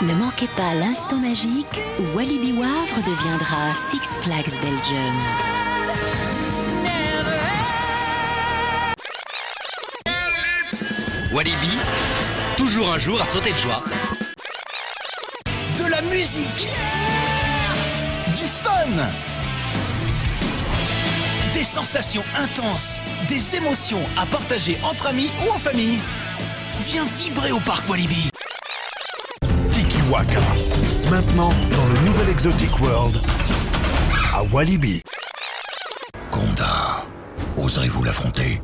Ne manquez pas l'instant magique où Walibi Wavre deviendra Six Flags Belgium. Walibi, toujours un jour à sauter de joie. De la musique, du fun, des sensations intenses, des émotions à partager entre amis ou en famille. Viens vibrer au parc Walibi. Tiki Waka, maintenant dans le nouvel Exotic World à Walibi. Gonda, oserez-vous l'affronter?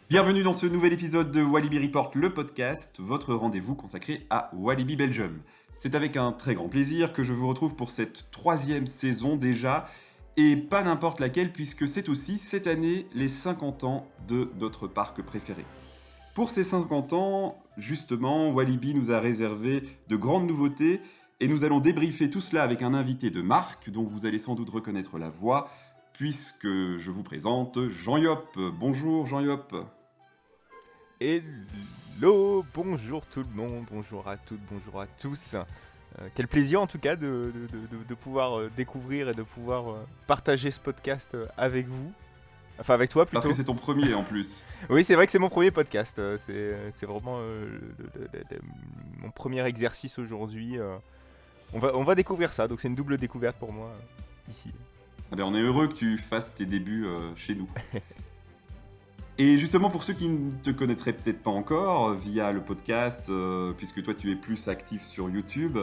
Bienvenue dans ce nouvel épisode de Walibi Report, le podcast, votre rendez-vous consacré à Walibi Belgium. C'est avec un très grand plaisir que je vous retrouve pour cette 3e saison déjà, et pas n'importe laquelle puisque c'est aussi cette année les 50 ans de notre parc préféré. Pour ces 50 ans, justement, Walibi nous a réservé de grandes nouveautés et nous allons débriefer tout cela avec un invité de marque dont vous allez sans doute reconnaître la voix puisque je vous présente Jean Yop. Bonjour Jean Yop. Hello, bonjour tout le monde, bonjour à toutes, bonjour à tous. Quel plaisir en tout cas de pouvoir découvrir et de pouvoir partager ce podcast avec vous. Enfin avec toi plutôt. Parce que c'est ton premier en plus. Oui, c'est vrai que c'est mon premier podcast. C'est vraiment mon premier exercice aujourd'hui. On va découvrir ça, donc c'est une double découverte pour moi ici. Ah ben, on est heureux que tu fasses tes débuts chez nous. Et justement, pour ceux qui ne te connaîtraient peut-être pas encore via le podcast, puisque toi tu es plus actif sur YouTube,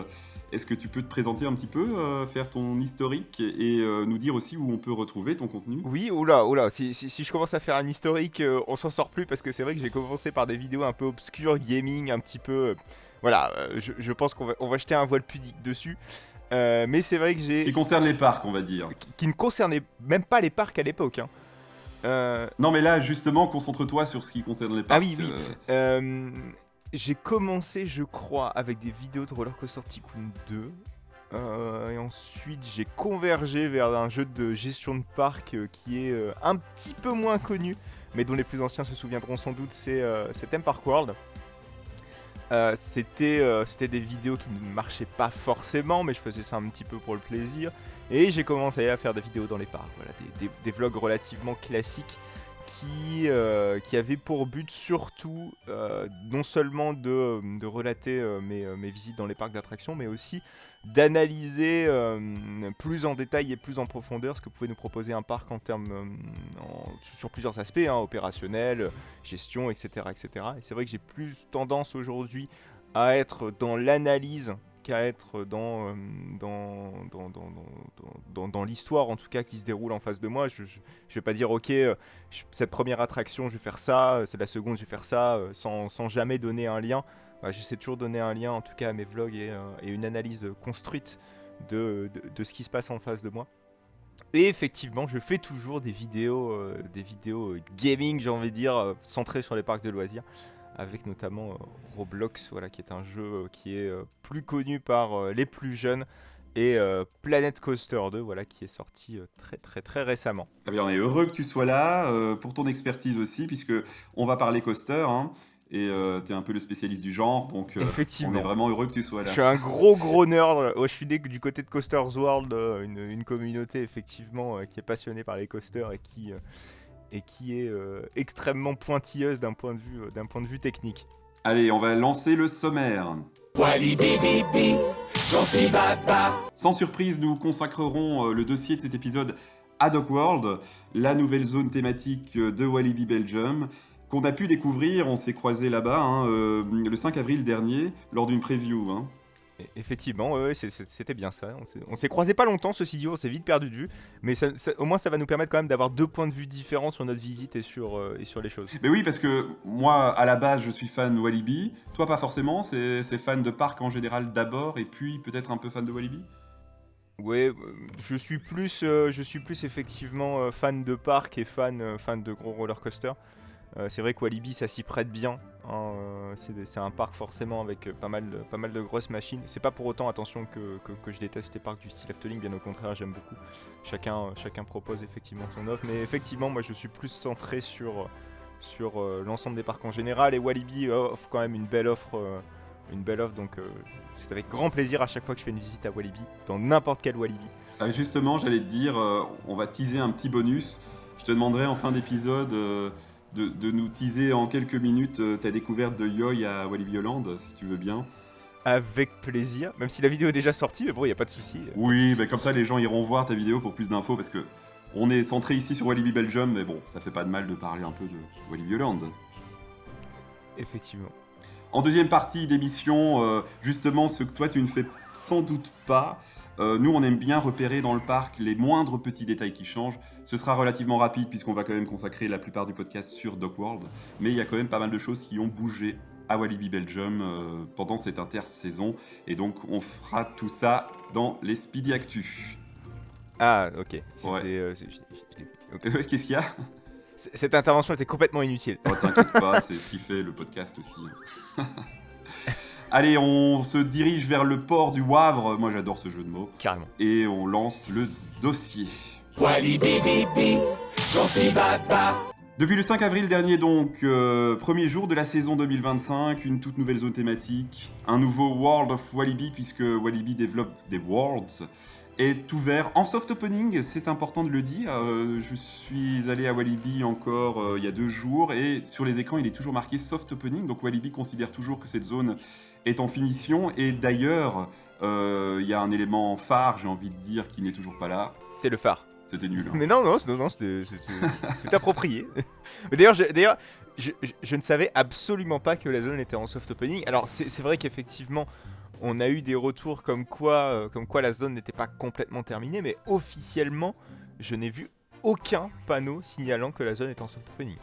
est-ce que tu peux te présenter un petit peu, faire ton historique et nous dire aussi où on peut retrouver ton contenu ? Oui, oula, si je commence à faire un historique, on s'en sort plus parce que c'est vrai que j'ai commencé par des vidéos un peu obscures, gaming, un petit peu... voilà, je pense qu'on va jeter un voile pudique dessus. Mais c'est vrai que j'ai... Qui concerne les parcs, on va dire. Qui ne concernait même pas les parcs à l'époque, hein. Non mais là justement concentre-toi sur ce qui concerne les parcs. Ah oui. J'ai commencé je crois avec des vidéos de Roller Coaster Tycoon 2 et ensuite j'ai convergé vers un jeu de gestion de parc qui est un petit peu moins connu mais dont les plus anciens se souviendront sans doute, c'est Theme Park World. C'était des vidéos qui ne marchaient pas forcément, mais je faisais ça un petit peu pour le plaisir. Et j'ai commencé à faire des vidéos dans les parcs, voilà, des vlogs relativement classiques qui avaient pour but surtout non seulement de relater mes visites dans les parcs d'attractions, mais aussi d'analyser plus en détail et plus en profondeur ce que pouvait nous proposer un parc en termes sur plusieurs aspects, hein, opérationnel, gestion, etc., etc. Et c'est vrai que j'ai plus tendance aujourd'hui à être dans l'analyse qu'à être dans l'histoire en tout cas qui se déroule en face de moi. Je vais pas dire ok, cette première attraction je vais faire ça, c'est la seconde je vais faire ça, sans jamais donner un lien. J'essaie toujours de donner un lien en tout cas à mes vlogs et une analyse construite de ce qui se passe en face de moi. Et effectivement je fais toujours des vidéos gaming, j'ai envie de dire, centrées sur les parcs de loisirs, avec notamment Roblox, voilà, qui est un jeu qui est plus connu par les plus jeunes, et Planet Coaster 2, voilà, qui est sorti très très très récemment. Ah bien, on est heureux que tu sois là, pour ton expertise aussi, puisque on va parler coaster, hein, et tu es un peu le spécialiste du genre, donc on est vraiment heureux que tu sois là. Je suis un gros nerd, je suis né du côté de Coasters World, une communauté effectivement qui est passionnée par les coasters et qui est extrêmement pointilleuse d'un point de vue technique. Allez, on va lancer le sommaire. Walibi, j'en suis baba. Sans surprise, nous consacrerons le dossier de cet épisode à Dock World, la nouvelle zone thématique de Walibi Belgium, qu'on a pu découvrir, on s'est croisés là-bas, hein, le 5 avril dernier, lors d'une preview. Hein. Effectivement, ouais, c'était bien ça. On s'est croisés pas longtemps, ceci dit, on s'est vite perdu de vue. Mais au moins, ça va nous permettre quand même d'avoir 2 points de vue différents sur notre visite et sur les choses. Mais oui, parce que moi, à la base, je suis fan Walibi. Toi, pas forcément. C'est fan de parc en général d'abord, et puis peut-être un peu fan de Walibi. Ouais, je suis plus effectivement fan de parc et fan de gros roller coaster. C'est vrai que Walibi ça s'y prête bien, hein, c'est un parc forcément avec pas mal de grosses machines. C'est pas pour autant, attention, que je déteste les parcs du style Efteling, bien au contraire j'aime beaucoup. Chacun propose effectivement son offre, mais effectivement moi je suis plus centré sur l'ensemble des parcs en général, et Walibi offre quand même une belle offre une belle offre, donc c'est avec grand plaisir à chaque fois que je fais une visite à Walibi, dans n'importe quel Walibi. Justement, j'allais te dire, on va teaser un petit bonus. Je te demanderai en fin d'épisode de nous teaser en quelques minutes ta découverte de Yoi à Walibi Holland, si tu veux bien. Avec plaisir, même si la vidéo est déjà sortie, mais bon, il n'y a pas de souci. Oui, bah comme ça les gens iront voir ta vidéo pour plus d'infos, parce que on est centré ici sur Walibi Belgium, mais bon, ça fait pas de mal de parler un peu de Walibi Holland. Effectivement. En deuxième partie d'émission, justement, ce que toi tu ne fais sans doute pas, nous on aime bien repérer dans le parc les moindres petits détails qui changent. Ce sera relativement rapide puisqu'on va quand même consacrer la plupart du podcast sur Doc World, mais il y a quand même pas mal de choses qui ont bougé à Walibi Belgium pendant cette intersaison, et donc on fera tout ça dans les Speedy Actu. Ah, ok. C'était, Ouais. ok. Qu'est-ce qu'il y a? Cette intervention était complètement inutile. Oh, t'inquiète pas, c'est ce qui fait le podcast aussi. Allez, on se dirige vers le port du Wavre, moi j'adore ce jeu de mots, Carrément. et on lance le dossier. Walibi Bibi, j'en suis Baba. Depuis le 5 avril dernier donc, premier jour de la saison 2025, une toute nouvelle zone thématique, un nouveau World of Walibi puisque Walibi développe des Worlds, est ouvert en soft opening, c'est important de le dire. Je suis allé à Walibi encore il y a 2 jours et sur les écrans il est toujours marqué soft opening, donc Walibi considère toujours que cette zone est en finition, et d'ailleurs il y a un élément phare, j'ai envie de dire, qui n'est toujours pas là. C'est le phare. C'était nul. Hein. Mais non, c'est approprié. Mais d'ailleurs, je ne savais absolument pas que la zone était en soft opening. Alors, c'est vrai qu'effectivement, on a eu des retours comme quoi la zone n'était pas complètement terminée, mais officiellement, je n'ai vu aucun panneau signalant que la zone est en soft opening.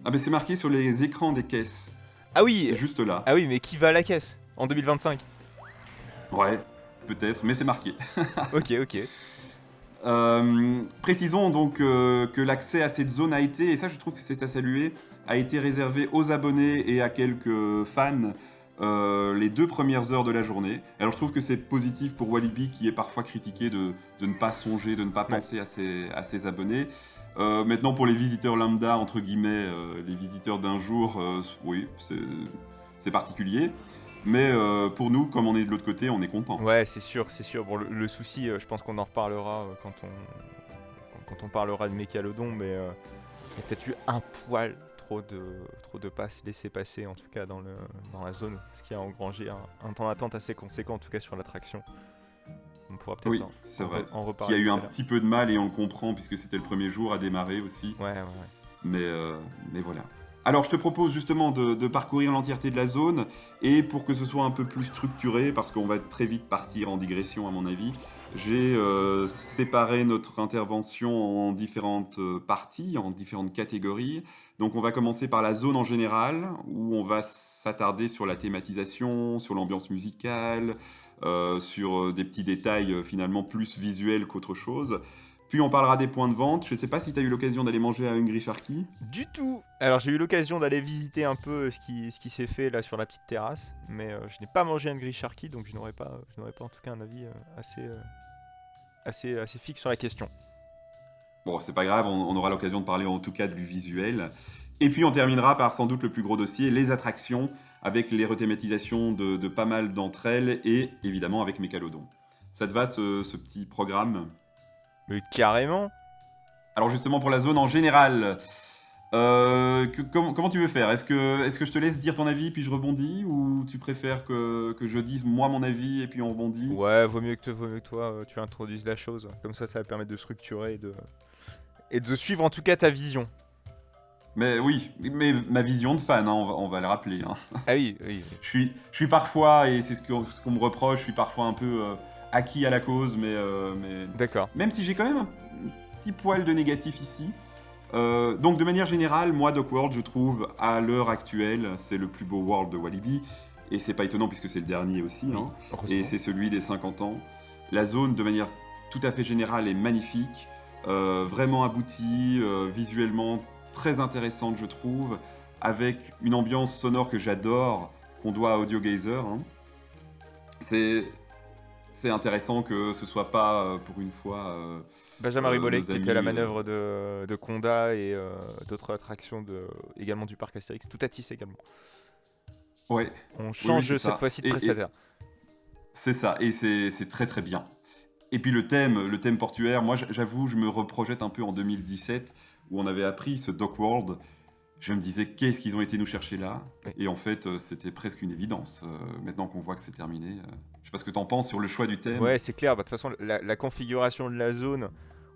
Ah ben c'est marqué sur les écrans des caisses, Ah oui, juste là. ah oui, mais qui va à la caisse en 2025? Ouais, peut-être, mais c'est marqué. Ok. Précisons donc que l'accès à cette zone a été, et ça je trouve que c'est à saluer, a été réservé aux abonnés et à quelques fans les 2 premières heures de la journée. Alors je trouve que c'est positif pour Walibi qui est parfois critiqué de ne pas songer, de ne pas penser à ses abonnés. Maintenant pour les visiteurs lambda, entre guillemets, les visiteurs d'un jour, oui, c'est particulier. Mais pour nous, comme on est de l'autre côté, on est content. Ouais, c'est sûr. Bon, le souci, je pense qu'on en reparlera quand on parlera de Mécalodon, mais il y a peut-être eu un poil trop de passes laissées passer, en tout cas dans la zone, ce qui a engrangé un temps d'attente assez conséquent, en tout cas sur l'attraction. On pourra peut-être c'est vrai. en reparler. Qui a eu tout à un l'heure. petit peu de mal, et on le comprend puisque c'était le premier jour à démarrer aussi. Ouais. Mais voilà. Alors je te propose justement de parcourir l'entièreté de la zone, et pour que ce soit un peu plus structuré, parce qu'on va très vite partir en digression à mon avis, j'ai séparé notre intervention en différentes parties, en différentes catégories. Donc on va commencer par la zone en général, où on va s'attarder sur la thématisation, sur l'ambiance musicale, sur des petits détails finalement plus visuels qu'autre chose. Puis on parlera des points de vente. Je sais pas si tu as eu l'occasion d'aller manger à Hungry Sharky. Du tout. Alors j'ai eu l'occasion d'aller visiter un peu ce qui s'est fait là sur la petite terrasse, mais je n'ai pas mangé Hungry Sharky, donc je n'aurais pas en tout cas un avis assez fixe sur la question. Bon, c'est pas grave, on aura l'occasion de parler en tout cas du visuel. Et puis on terminera par sans doute le plus gros dossier, les attractions, avec les rethématisations de pas mal d'entre elles, et évidemment avec Mécalodon. Ça te va ce petit programme ? Mais carrément. Alors justement pour la zone en général, comment tu veux faire ? Est-ce que je te laisse dire ton avis puis je rebondis, ou tu préfères que je dise moi mon avis et puis on rebondit ? Ouais, vaut mieux que toi tu introduises la chose. Comme ça va permettre de structurer et de suivre en tout cas ta vision. Mais oui, mais ma vision de fan, hein, on va le rappeler. Hein. Ah oui. Je suis parfois, et c'est ce qu'on me reproche, je suis parfois un peu acquis à la cause, mais D'accord. même si j'ai quand même un petit poil de négatif ici. Donc de manière générale, moi Doc World, je trouve à l'heure actuelle, c'est le plus beau world de Walibi, et c'est pas étonnant puisque c'est le dernier aussi, hein, et c'est celui des 50 ans. La zone de manière tout à fait générale est magnifique, vraiment aboutie, visuellement très intéressante je trouve, avec une ambiance sonore que j'adore, qu'on doit à Audio Gazer. Hein. C'est intéressant que ce soit pas, pour une fois... Benjamin Ribollet, nos qui était amis, à la manœuvre de Conda et d'autres attractions également du parc Astérix, tout à Tis également. Ouais, On oui, change c'est cette ça. fois-ci de Et prestataire. c'est ça, et c'est très très bien. Et puis le thème portuaire, moi j'avoue, je me reprojette un peu en 2017, où on avait appris ce Dock World. Je me disais, qu'est-ce qu'ils ont été nous chercher là? Oui. Et en fait, c'était presque une évidence. Maintenant qu'on voit que c'est terminé. Je sais pas ce que t'en penses sur le choix du thème. Ouais, c'est clair. Bah, de toute façon, la configuration de la zone,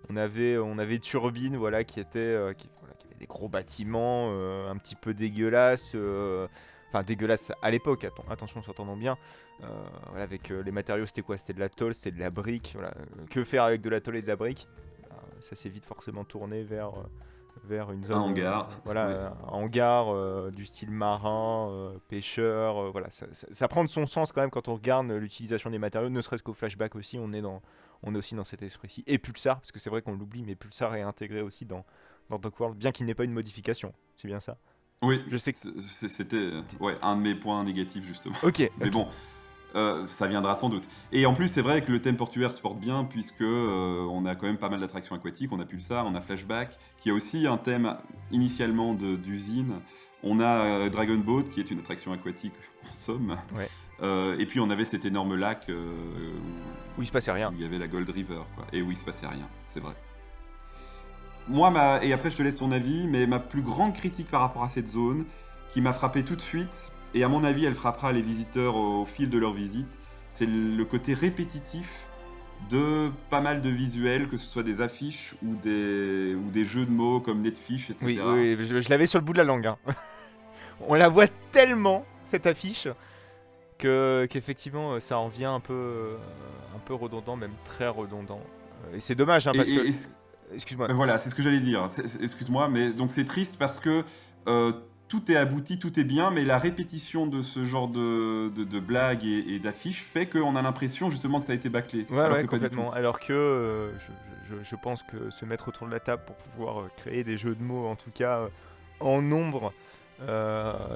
on avait Turbine, voilà, voilà, qui avait des gros bâtiments, un petit peu dégueulasses. Enfin, dégueulasses à l'époque, attention, s'entendons bien. Voilà, avec les matériaux, c'était quoi? C'était de la tôle, c'était de la brique. Voilà. Que faire avec de la tôle et de la brique? Ça s'est vite forcément tourné vers une zone. Un hangar. Voilà, Ouais. un hangar du style marin, pêcheur. Voilà, ça prend de son sens quand même quand on regarde l'utilisation des matériaux, ne serait-ce qu'au flashback aussi, on est aussi dans cet esprit-ci. Et Pulsar, parce que c'est vrai qu'on l'oublie, mais Pulsar est intégré aussi dans Dock World, bien qu'il n'ait pas une modification. C'est bien ça. Oui, Je sais que. c'était ouais, un de mes points négatifs justement. Ok. Mais bon, ça viendra sans doute. Et en plus, c'est vrai que le thème portuaire se porte bien, puisque on a quand même pas mal d'attractions aquatiques. On a Pulsar, on a Flashback, qui a aussi un thème initialement d'usine. On a Dragon Boat, qui est une attraction aquatique en somme. Ouais. Et puis on avait cet énorme lac Où il se passait rien. où il y avait la Gold River, quoi. Et où il se passait rien, c'est vrai. Et après je te laisse ton avis, mais ma plus grande critique par rapport à cette zone, qui m'a frappé tout de suite, et à mon avis elle frappera les visiteurs au fil de leur visite, c'est le côté répétitif de pas mal de visuels, que ce soit des affiches ou des jeux de mots comme Netfish, etc. Oui, je l'avais sur le bout de la langue. Hein. On la voit tellement, cette affiche, qu'effectivement ça en vient un peu redondant, même très redondant. Et c'est dommage, hein, parce que... Excuse-moi. Voilà, c'est ce que j'allais dire. Excuse-moi, mais donc c'est triste parce que tout est abouti, tout est bien, mais la répétition de ce genre de blagues et d'affiches fait qu'on a l'impression justement que ça a été bâclé. Ouais, alors ouais, que pas du complètement. tout. Alors que je pense que se mettre autour de la table pour pouvoir créer des jeux de mots, en tout cas en nombre,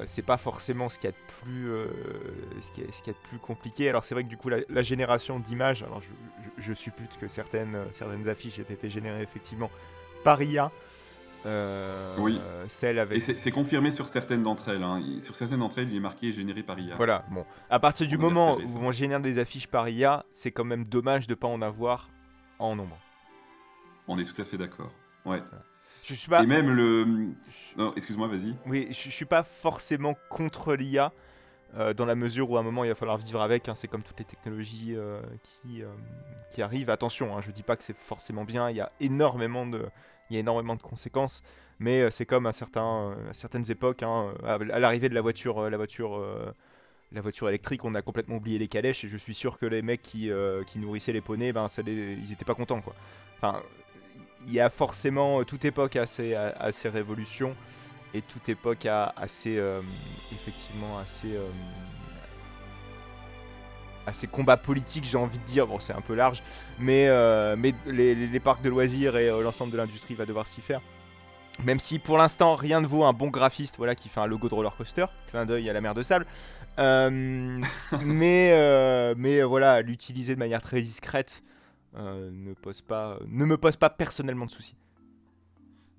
c'est pas forcément ce qu'il y a de plus, ce qu'il y a de plus compliqué. Alors c'est vrai que du coup la génération d'images, alors je suppute que certaines affiches aient été générées effectivement par IA. Oui. Celle Et avec... c'est confirmé sur certaines d'entre elles. Hein. Sur certaines d'entre elles, il est marqué généré par IA. Voilà, bon. À partir du On va moment repérer ça. où on génère des affiches par IA, c'est quand même dommage de pas en avoir en nombre. On est tout à fait d'accord. Ouais. Je suis pas... Et même Non, excuse-moi, vas-y. Oui, je suis pas forcément contre l'IA, dans la mesure où à un moment il va falloir vivre avec, hein, c'est comme toutes les technologies qui arrivent. Attention, hein, je dis pas que c'est forcément bien, il y a énormément de conséquences, mais c'est comme à certaines époques, hein, à l'arrivée de la voiture électrique, on a complètement oublié les calèches, et je suis sûr que les mecs qui nourrissaient les poneys, ils étaient pas contents, quoi. Enfin, il y a forcément toute époque a ses révolutions, et toute époque a effectivement assez combats politiques, j'ai envie de dire. Bon, c'est un peu large, mais les parcs de loisirs et l'ensemble de l'industrie va devoir s'y faire. Même si pour l'instant rien ne vaut un bon graphiste, voilà, qui fait un logo de roller coaster, clin d'œil à la mer de sable. Mais voilà, l'utiliser de manière très discrète ne me pose pas personnellement de soucis.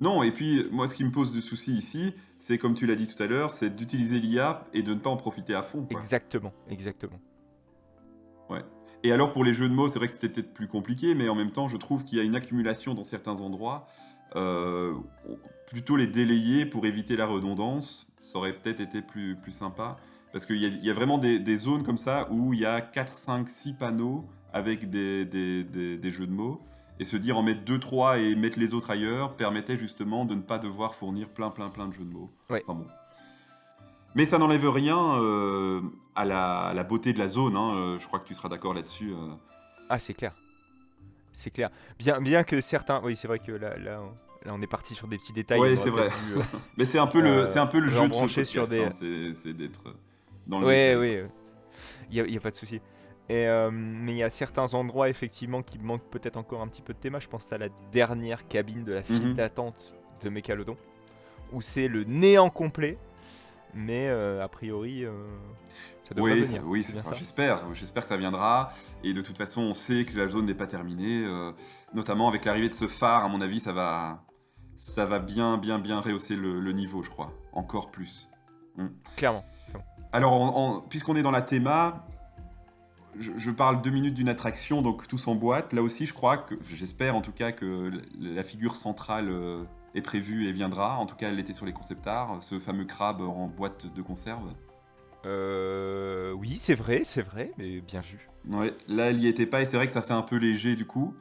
Non, et puis moi, ce qui me pose de souci ici, c'est comme tu l'as dit tout à l'heure, c'est d'utiliser l'IA et de ne pas en profiter à fond, quoi. Exactement. Ouais. Et alors pour les jeux de mots, c'est vrai que c'était peut-être plus compliqué, mais en même temps, je trouve qu'il y a une accumulation dans certains endroits. Plutôt les délayer pour éviter la redondance, ça aurait peut-être été plus sympa. Parce qu'il y a vraiment des zones comme ça où il y a 4, 5, 6 panneaux avec des jeux de mots. Et se dire en mettre 2, 3 et mettre les autres ailleurs permettait justement de ne pas devoir fournir plein de jeux de mots. Ouais. Enfin bon. Mais ça n'enlève rien à la beauté de la zone, hein. Je crois que tu seras d'accord là-dessus. Ah, c'est clair. C'est clair. Bien que certains... Oui, c'est vrai que là, on est parti sur des petits détails. Ouais, on c'est aurait vrai. pu, Mais c'est un peu le jeu de ce brancher sur podcast, des... hein. C'est d'être dans le Ouais, détail. oui. Il n'y a pas de souci. Mais il y a certains endroits, effectivement, qui manquent peut-être encore un petit peu de thème. Je pense à la dernière cabine de la file d'attente de Mécalodon, où c'est le néant complet. Mais a priori, ça devrait venir. Oui, C'est bien ça. j'espère que ça viendra. Et de toute façon, on sait que la zone n'est pas terminée. Notamment avec l'arrivée de ce phare, à mon avis, ça va bien rehausser le niveau, je crois. Encore plus. Clairement. Alors, puisqu'on est dans la théma, je parle 2 minutes d'une attraction, donc tous en boîte. Là aussi, je crois que, j'espère en tout cas que la figure centrale est prévue et viendra. En tout cas, elle était sur les concept art, ce fameux crabe en boîte de conserve. Oui, c'est vrai, mais bien vu. Ouais, là, elle y était pas et c'est vrai que ça fait un peu léger du coup.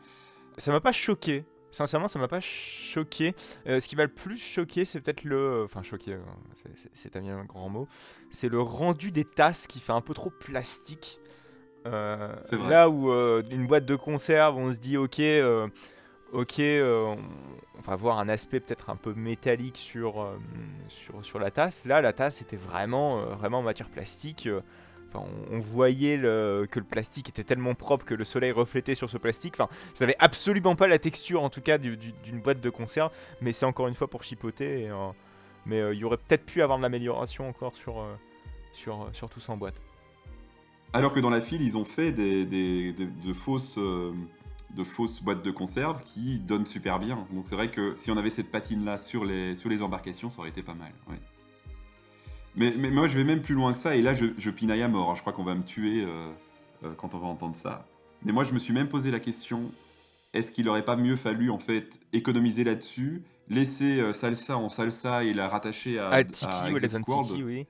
Ça m'a pas choqué. Sincèrement, ça m'a pas choqué. Ce qui m'a le plus choqué, c'est peut-être le... Enfin, choqué, c'est un grand mot. C'est le rendu des tasses qui fait un peu trop plastique. C'est vrai. Là où une boîte de conserve, on se dit ok, on va avoir un aspect peut-être un peu métallique sur la tasse. Là, la tasse était vraiment en matière plastique. Enfin, on voyait que le plastique était tellement propre que le soleil reflétait sur ce plastique. Enfin, ça n'avait absolument pas la texture, en tout cas, d'une boîte de conserve. Mais c'est encore une fois pour chipoter. Mais il y aurait peut-être pu avoir de l'amélioration encore sur tout ça en boîte. Alors que dans la file, ils ont fait de fausses boîtes de conserve qui donnent super bien. Donc c'est vrai que si on avait cette patine-là sur les embarcations, ça aurait été pas mal. Ouais. Mais moi, je vais même plus loin que ça, et là, je pinaille à mort. Hein. Je crois qu'on va me tuer quand on va entendre ça. Mais moi, je me suis même posé la question, est-ce qu'il aurait pas mieux fallu, en fait, économiser là-dessus, laisser Salsa en Salsa et la rattacher à Tiki, ou les zones Exotic World. Tiki, oui.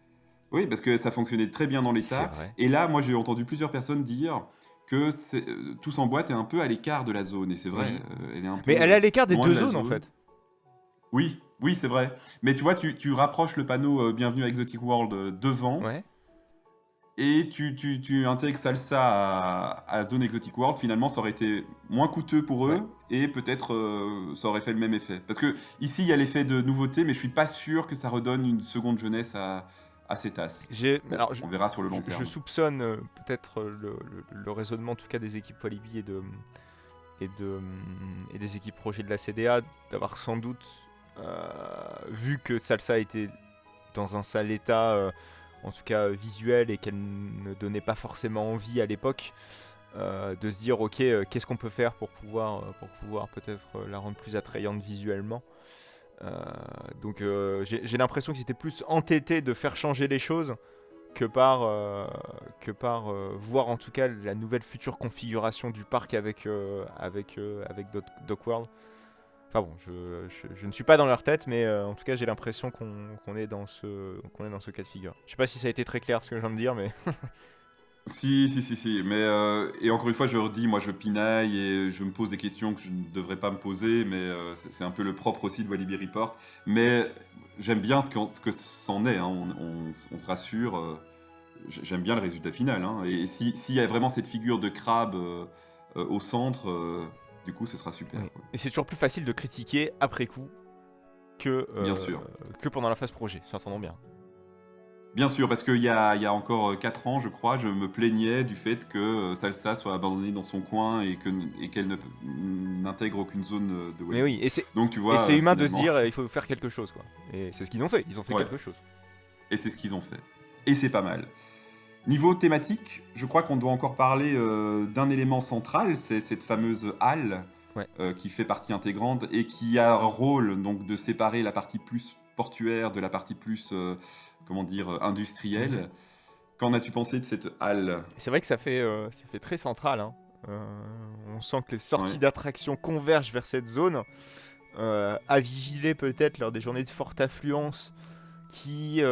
Oui, parce que ça fonctionnait très bien dans l'état. C'est vrai. Et là, moi, j'ai entendu plusieurs personnes dire que Tous en boîte est un peu à l'écart de la zone. Et c'est vrai, Oui. elle est un peu Mais elle est à l'écart des loin deux de la zones, en zone. fait. Oui, c'est vrai. Mais tu vois, tu rapproches le panneau Bienvenue à Exotic World devant, Ouais. et tu intègres Salsa à Zone Exotic World. Finalement, ça aurait été moins coûteux pour eux, et peut-être ça aurait fait le même effet. Parce que ici, il y a l'effet de nouveauté, mais je suis pas sûr que ça redonne une seconde jeunesse à ces tasses. Alors, On verra sur le long terme. Je soupçonne peut-être le raisonnement, en tout cas, des équipes Walibi et des équipes projets de la CDA, d'avoir sans doute, vu que Salsa était dans un sale état, en tout cas visuel, et qu'elle ne donnait pas forcément envie à l'époque, de se dire ok, qu'est-ce qu'on peut faire pour pouvoir peut-être la rendre plus attrayante visuellement. Donc j'ai l'impression qu'ils étaient plus entêtés de faire changer les choses que par voir en tout cas la nouvelle future configuration du parc avec Dock World. Enfin bon, je ne suis pas dans leur tête, mais en tout cas j'ai l'impression qu'on est dans ce cas de figure. Je sais pas si ça a été très clair ce que je viens de dire, mais... Si. Mais et encore une fois, je redis, moi je pinaille et je me pose des questions que je ne devrais pas me poser, mais c'est un peu le propre aussi de Walibi Report. Mais j'aime bien ce que c'en est, hein. On se rassure. J'aime bien le résultat final. Hein. Et s'il y a vraiment cette figure de crabe au centre, du coup, ce sera super. Oui. Quoi. Et c'est toujours plus facile de critiquer après coup que Bien sûr. que pendant la phase projet, s'entendons bien. Bien sûr, parce qu'il y a encore 4 ans, je crois, je me plaignais du fait que Salsa soit abandonnée dans son coin et qu'elle n'intègre aucune zone de Mais Walibi. oui, et Donc tu vois, c'est humain de se finalement- dire il faut faire quelque chose, quoi. Et c'est ce qu'ils ont fait, ils ont fait Ouais. quelque chose. Et c'est ce qu'ils ont fait. Et c'est pas mal. Niveau thématique, je crois qu'on doit encore parler d'un élément central, c'est cette fameuse halle qui fait partie intégrante et qui a un rôle donc, de séparer la partie plus portuaire de la partie plus industrielle. Qu'en as-tu pensé de cette halle ? C'est vrai que ça fait très central, hein. On sent que les sorties d'attractions convergent vers cette zone, à vigiler peut-être lors des journées de forte affluence qui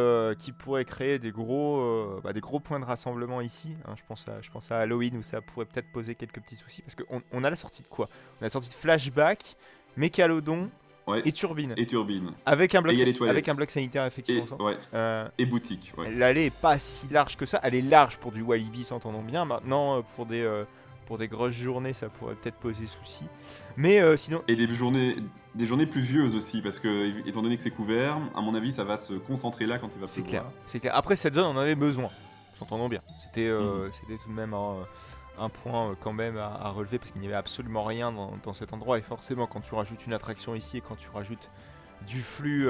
pourraient créer des gros points de rassemblement ici, hein. Je pense à Halloween où ça pourrait peut-être poser quelques petits soucis, parce qu'on a la sortie de quoi ? On a la sortie de Flashback, Mécalodon et Turbine. Et Turbine. Avec un bloc, Et il y a les toilettes. avec un bloc sanitaire, effectivement. Et boutique. Ouais. L'allée est pas si large que ça. Elle est large pour du Walibi, s'entendons bien. Maintenant, pour des grosses journées, ça pourrait peut-être poser souci. Mais sinon... Et des journées pluvieuses aussi, parce que, étant donné que c'est couvert, à mon avis, ça va se concentrer là quand il va pleuvoir. C'est clair. Après, cette zone, on en avait besoin. S'entendons bien. C'était tout de même un point quand même à relever, parce qu'il n'y avait absolument rien dans cet endroit. Et forcément, quand tu rajoutes une attraction ici et quand tu rajoutes du flux,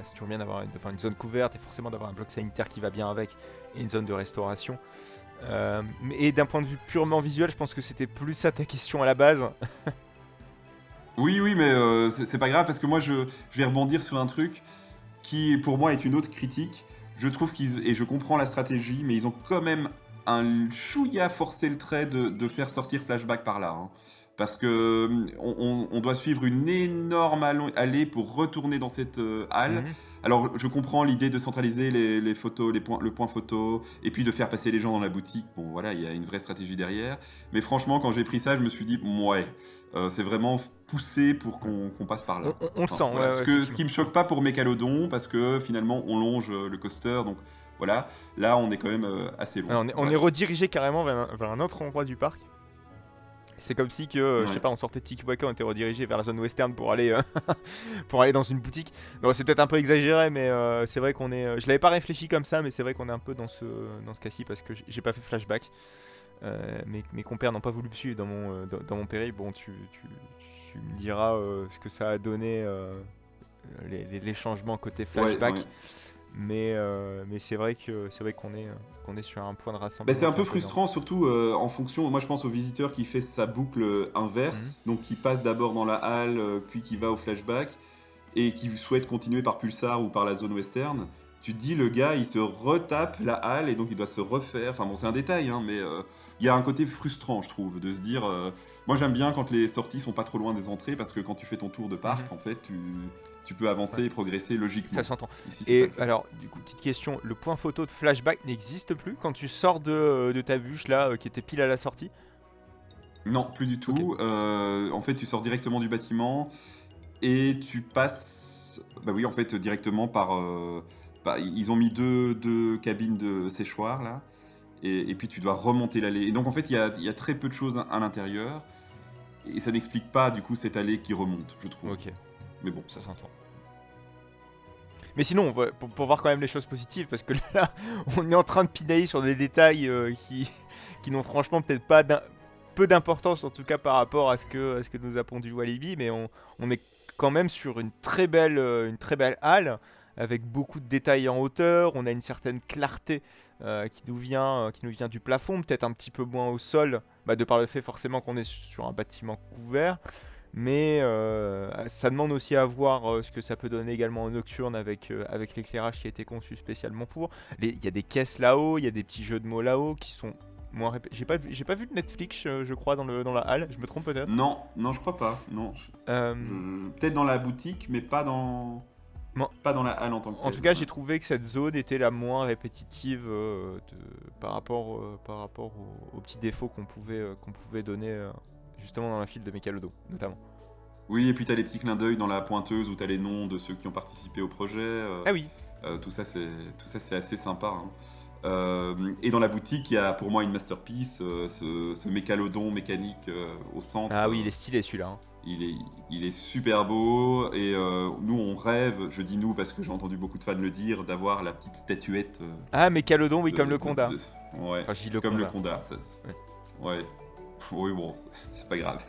c'est toujours bien d'avoir une zone couverte et forcément d'avoir un bloc sanitaire qui va bien avec et une zone de restauration. Et d'un point de vue purement visuel, je pense que c'était plus ça ta question à la base. Oui, mais c'est pas grave, parce que moi, je vais rebondir sur un truc qui, pour moi, est une autre critique. je trouve et je comprends la stratégie, mais ils ont quand même un chouïa forcé le trait de faire sortir Flashback par là, hein. Parce que on doit suivre une énorme allée pour retourner dans cette halle. Mhm. Alors, je comprends l'idée de centraliser les photos, le point photo, et puis de faire passer les gens dans la boutique. Bon, voilà, il y a une vraie stratégie derrière. Mais franchement, quand j'ai pris ça, je me suis dit, ouais, c'est vraiment poussé pour qu'on passe par là. On le sent, Voilà. ouais, Ce qui me choque pas pour Mécalodon, parce que finalement, on longe le coaster, donc voilà. Là, on est quand même assez loin. On est redirigé carrément vers un autre endroit du parc. C'est comme si je sais pas, on sortait de Tiki Waka, on était redirigé vers la zone western pour aller dans une boutique. Donc c'est peut-être un peu exagéré, mais c'est vrai qu'on est. Je l'avais pas réfléchi comme ça, mais c'est vrai qu'on est un peu dans ce cas-ci parce que j'ai pas fait Flashback. Mes compères n'ont pas voulu me suivre dans mon périple. Bon, tu me diras ce que ça a donné les changements côté Flashback. Ouais. Mais c'est vrai qu'on est sur un point de rassemblement. C'est un peu frustrant, surtout en fonction. Moi, je pense au visiteur qui fait sa boucle inverse, donc qui passe d'abord dans la halle, puis qui va au flashback, et qui souhaite continuer par Pulsar ou par la zone western. Tu te dis, le gars, il se retape la halle, et donc il doit se refaire. Enfin bon, c'est un détail, hein, mais il y a un côté frustrant, je trouve, de se dire. Moi, j'aime bien quand les sorties sont pas trop loin des entrées, parce que quand tu fais ton tour de parc, en fait, tu peux avancer et progresser logiquement. Ça s'entend. Ici, Et alors, du coup, petite question, le point photo de flashback n'existe plus quand tu sors de ta bûche là, qui était pile à la sortie? Non, plus du tout. En fait, tu sors directement du bâtiment et tu passes. Bah oui, en fait, directement par. Ils ont mis deux cabines de séchoir là, et puis tu dois remonter l'allée. Et donc, en fait, il y a très peu de choses à l'intérieur, et ça n'explique pas du coup cette allée qui remonte, je trouve. Ok. Mais bon. Ça s'entend. Mais sinon, pour voir quand même les choses positives, parce que là, on est en train de pinailler sur des détails qui n'ont franchement peut-être pas peu d'importance, en tout cas par rapport à ce que nous a pondu Walibi, mais on est quand même sur une très belle halle, avec beaucoup de détails en hauteur. On a une certaine clarté qui nous vient du plafond, peut-être un petit peu moins au sol, de par le fait forcément qu'on est sur un bâtiment couvert. Mais ça demande aussi à voir ce que ça peut donner également en nocturne avec l'éclairage qui a été conçu spécialement pour. Il y a des caisses là-haut, il y a des petits jeux de mots là-haut qui sont moins j'ai pas vu de Netflix, je crois, dans la halle. Je me trompe peut-être? Non, je crois pas. Non. Peut-être dans la boutique, mais pas dans la halle en tant que telle. En tout cas, j'ai trouvé que cette zone était la moins répétitive par rapport aux petits défauts qu'on pouvait donner justement dans la file de Mécalodon, notamment. Oui, et puis t'as les petits clins d'œil dans la pointeuse où t'as les noms de ceux qui ont participé au projet. Ah oui. Tout ça, c'est assez sympa, hein. Et dans la boutique, il y a pour moi une masterpiece, ce Mécalodon mécanique au centre. Ah oui, il est stylé celui-là, hein. Il est super beau, et nous on rêve, je dis nous parce que j'ai entendu beaucoup de fans le dire, d'avoir la petite statuette. Mécalodon, oui, comme le Conda. Ouais, enfin, je dis comme Conda. le Conda. Ouais. Oui, bon, c'est pas grave.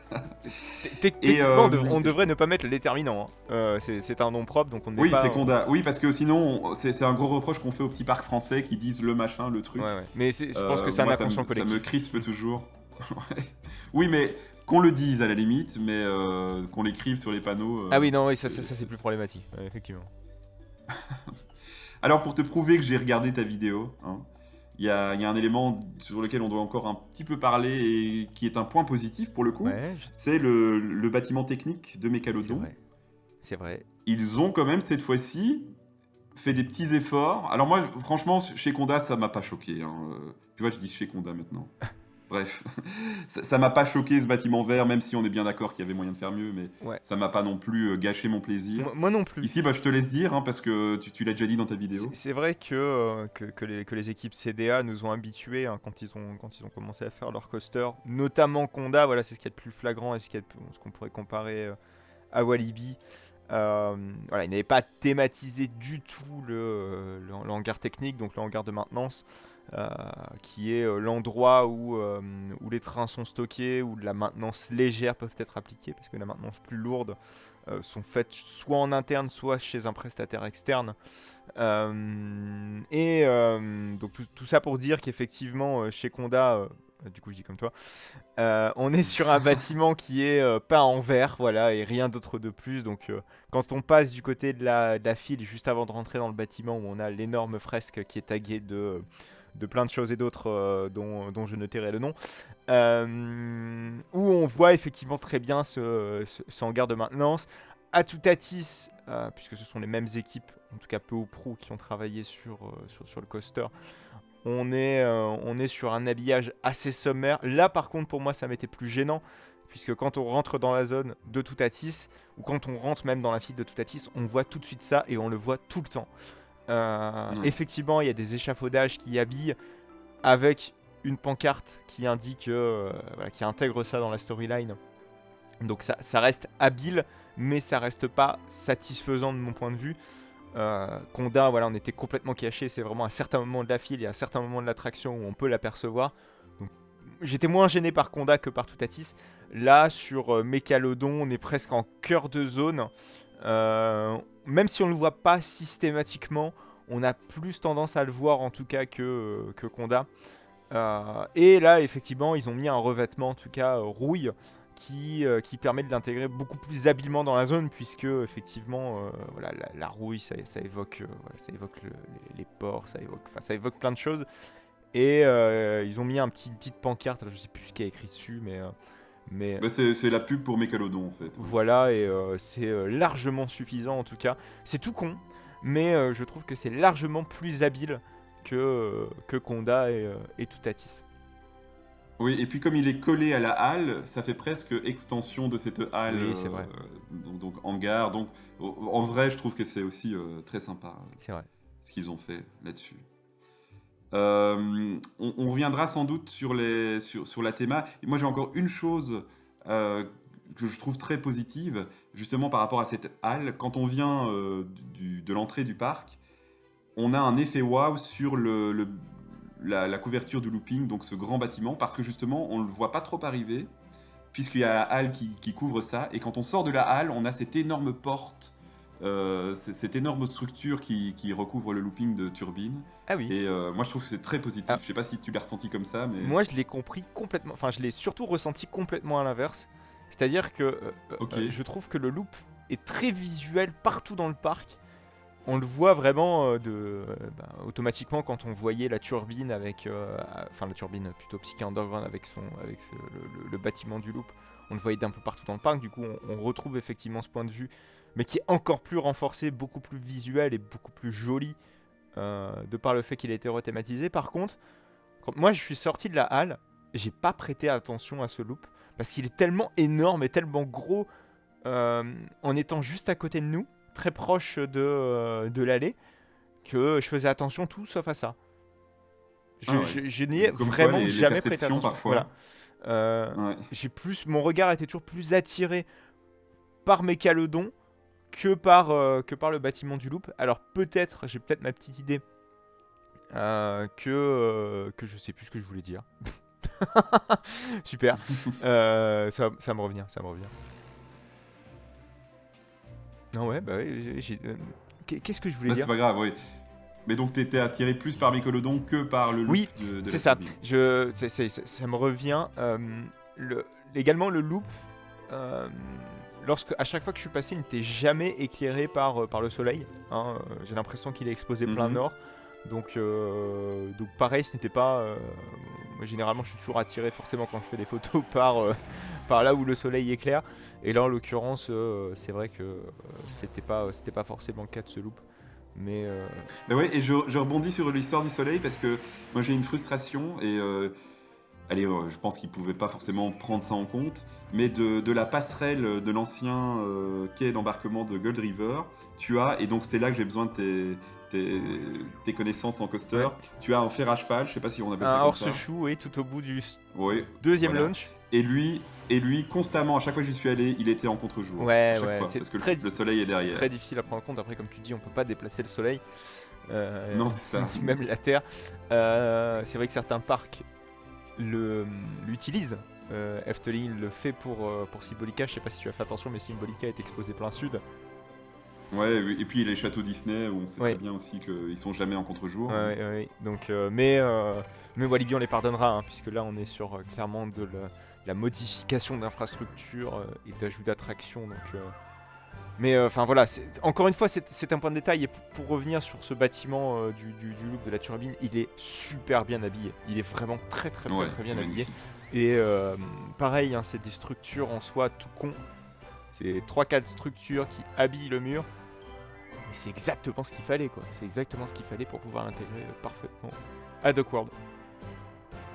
Techniquement, on devrait ne pas mettre le déterminant, hein. C'est un nom propre, donc on ne met pas... Oui, c'est Conda. Oui, parce que sinon, c'est un gros reproche qu'on fait aux petits parcs français qui disent le machin, le truc. Ouais. Mais je pense que c'est un inconscient collectif. Ça me crispe toujours. Oui, mais qu'on le dise à la limite, mais qu'on l'écrive sur les panneaux. Ah oui, non, oui, ça c'est plus problématique, effectivement. Alors, pour te prouver que j'ai regardé ta vidéo, hein, il y a un élément sur lequel on doit encore un petit peu parler et qui est un point positif pour le coup. C'est le bâtiment technique de Mécalodon. C'est vrai. Ils ont quand même cette fois-ci fait des petits efforts. Alors moi, franchement, chez Conda, ça m'a pas choqué, hein. Tu vois, je dis chez Conda maintenant. Bref, ça m'a pas choqué ce bâtiment vert, même si on est bien d'accord qu'il y avait moyen de faire mieux, mais ça m'a pas non plus gâché mon plaisir. Moi non plus. Ici, je te laisse dire, hein, parce que tu l'as déjà dit dans ta vidéo. C'est vrai que les équipes CDA nous ont habitués, hein, quand ils ont commencé à faire leur coaster, notamment Conda. Voilà, c'est ce qu'il y a de plus flagrant et ce qu'on pourrait comparer à Walibi. Ils n'avaient pas thématisé du tout le hangar technique, donc le hangar de maintenance. Qui est l'endroit où les trains sont stockés, où de la maintenance légère peut être appliquée, parce que la maintenance plus lourde sont faites soit en interne, soit chez un prestataire externe. Donc tout ça pour dire qu'effectivement, chez Conda, du coup je dis comme toi. On est sur un bâtiment qui est peint en vert, voilà, et rien d'autre de plus. Donc quand on passe du côté de la file, juste avant de rentrer dans le bâtiment, où on a l'énorme fresque qui est taguée de plein de choses et d'autres dont je ne tairai le nom, où on voit effectivement très bien ce hangar de maintenance. À Toutatis, puisque ce sont les mêmes équipes, en tout cas peu ou prou, qui ont travaillé sur le coaster, on est sur un habillage assez sommaire. Là par contre pour moi ça m'était plus gênant, puisque quand on rentre dans la zone de Toutatis, ou quand on rentre même dans la file de Toutatis, on voit tout de suite ça et on le voit tout le temps. Effectivement il y a des échafaudages qui habillent avec une pancarte qui indique qui intègre ça dans la storyline, donc ça reste habile, mais ça reste pas satisfaisant de mon point de vue. Conda, voilà, on était complètement caché, c'est vraiment à certains moments de la file et à certains moments de l'attraction où on peut l'apercevoir. Donc j'étais moins gêné par Conda que par Toutatis. Là sur Mécalodon, on est presque en cœur de zone. Même si on ne le voit pas systématiquement, on a plus tendance à le voir en tout cas que Conda. Et là effectivement ils ont mis un revêtement en tout cas rouille qui permet de l'intégrer beaucoup plus habilement dans la zone, puisque effectivement voilà, la rouille ça évoque, les ports, ça évoque plein de choses. Et ils ont mis une petite pancarte, alors je sais plus ce qu'il y a écrit dessus, mais c'est la pub pour Mécalodon en fait. Voilà, et c'est largement suffisant en tout cas. C'est tout con, mais je trouve que c'est largement plus habile que Conda et Toutatis. Oui, et puis comme il est collé à la halle, ça fait presque extension de cette halle, Oui, c'est vrai. donc hangar. Donc en vrai, je trouve que c'est aussi très sympa C'est vrai. ce qu'ils ont fait là-dessus. On reviendra sans doute sur la théma. Et moi, j'ai encore une chose que je trouve très positive, justement par rapport à cette halle. Quand on vient de l'entrée du parc, on a un effet waouh sur la couverture du looping, donc ce grand bâtiment, parce que justement, on ne le voit pas trop arriver, puisqu'il y a la halle qui couvre ça. Et quand on sort de la halle, on a cette énorme porte, cette énorme structure qui recouvre le looping de turbine. Ah oui. Et moi, je trouve que c'est très positif. Ah. Je sais pas si tu l'as ressenti comme ça, mais... Moi, je l'ai compris complètement. Enfin, je l'ai surtout ressenti complètement à l'inverse. C'est-à-dire que Ok. je trouve que le loop est très visuel partout dans le parc. On le voit vraiment automatiquement quand on voyait la turbine avec... Enfin, la turbine plutôt Psyché Underground avec le bâtiment du loop. On le voyait d'un peu partout dans le parc. Du coup, on retrouve effectivement ce point de vue, mais qui est encore plus renforcé, beaucoup plus visuel et beaucoup plus joli de par le fait qu'il a été rethématisé. Par contre, quand moi je suis sorti de la halle, j'ai pas prêté attention à ce loop parce qu'il est tellement énorme et tellement gros en étant juste à côté de nous, très proche de l'allée, que je faisais attention tout sauf à ça. Je n'y ai Comme quoi, vraiment les jamais prêté perceptions, attention. parfois. Voilà. Ouais. Mon regard était toujours plus attiré par Mécalodon que par le bâtiment du loop. Alors j'ai peut-être ma petite idée que je sais plus ce que je voulais dire. Super. Ça me revient. Non ouais, bah oui, qu'est-ce que je voulais Là, dire? c'est pas grave, oui. Mais donc, t'étais attiré plus par Mécalodon que par le loop Oui, de c'est la ça. turbine. Ça me revient. Également le loop, à chaque fois que je suis passé, il n'était jamais éclairé par le soleil. Hein. J'ai l'impression qu'il est exposé plein nord. Donc pareil, ce n'était pas... moi, généralement, je suis toujours attiré forcément quand je fais des photos par là où le soleil éclaire. Et là, en l'occurrence, c'est vrai que c'était pas forcément le cas de ce loop. Mais Bah ouais, et je rebondis sur l'histoire du soleil parce que moi j'ai une frustration et je pense qu'ils pouvaient pas forcément prendre ça en compte, mais de la passerelle de l'ancien quai d'embarquement de Gold River, tu as, et donc c'est là que j'ai besoin de tes connaissances en coaster, Ouais. tu as un fer à cheval, je sais pas si on appelle ça un comme ça. hors-ce-chou, oui, tout au bout du Oui, deuxième voilà. launch. Et lui, constamment, à chaque fois que j'y suis allé, il était en contre-jour. Ouais, à chaque ouais, fois, c'est parce que très le soleil est C'est derrière. très difficile à prendre en compte. Après, comme tu dis, on peut pas déplacer le soleil. Non, c'est ça. Même la Terre. C'est vrai que certains parcs l'utilisent. Efteling le fait pour Symbolica. Je sais pas si tu as fait attention, mais Symbolica est exposé plein sud. Ouais, oui, et puis les châteaux Disney où on sait Ouais. très bien aussi qu'ils sont jamais en contre-jour. Ouais. Donc, mais Walibi, on les pardonnera, hein, puisque là, on est sur clairement de la modification d'infrastructures et d'ajout d'attractions. Donc, mais enfin voilà, encore une fois, c'est un point de détail. Et pour revenir sur ce bâtiment du loop de la turbine, il est super bien habillé. Il est vraiment très bien c'est habillé. magnifique. Et pareil, hein, c'est des structures en soi tout con. C'est 3-4 structures qui habillent le mur. Et c'est exactement ce qu'il fallait, quoi. C'est exactement ce qu'il fallait pour pouvoir l'intégrer parfaitement à Duckworld.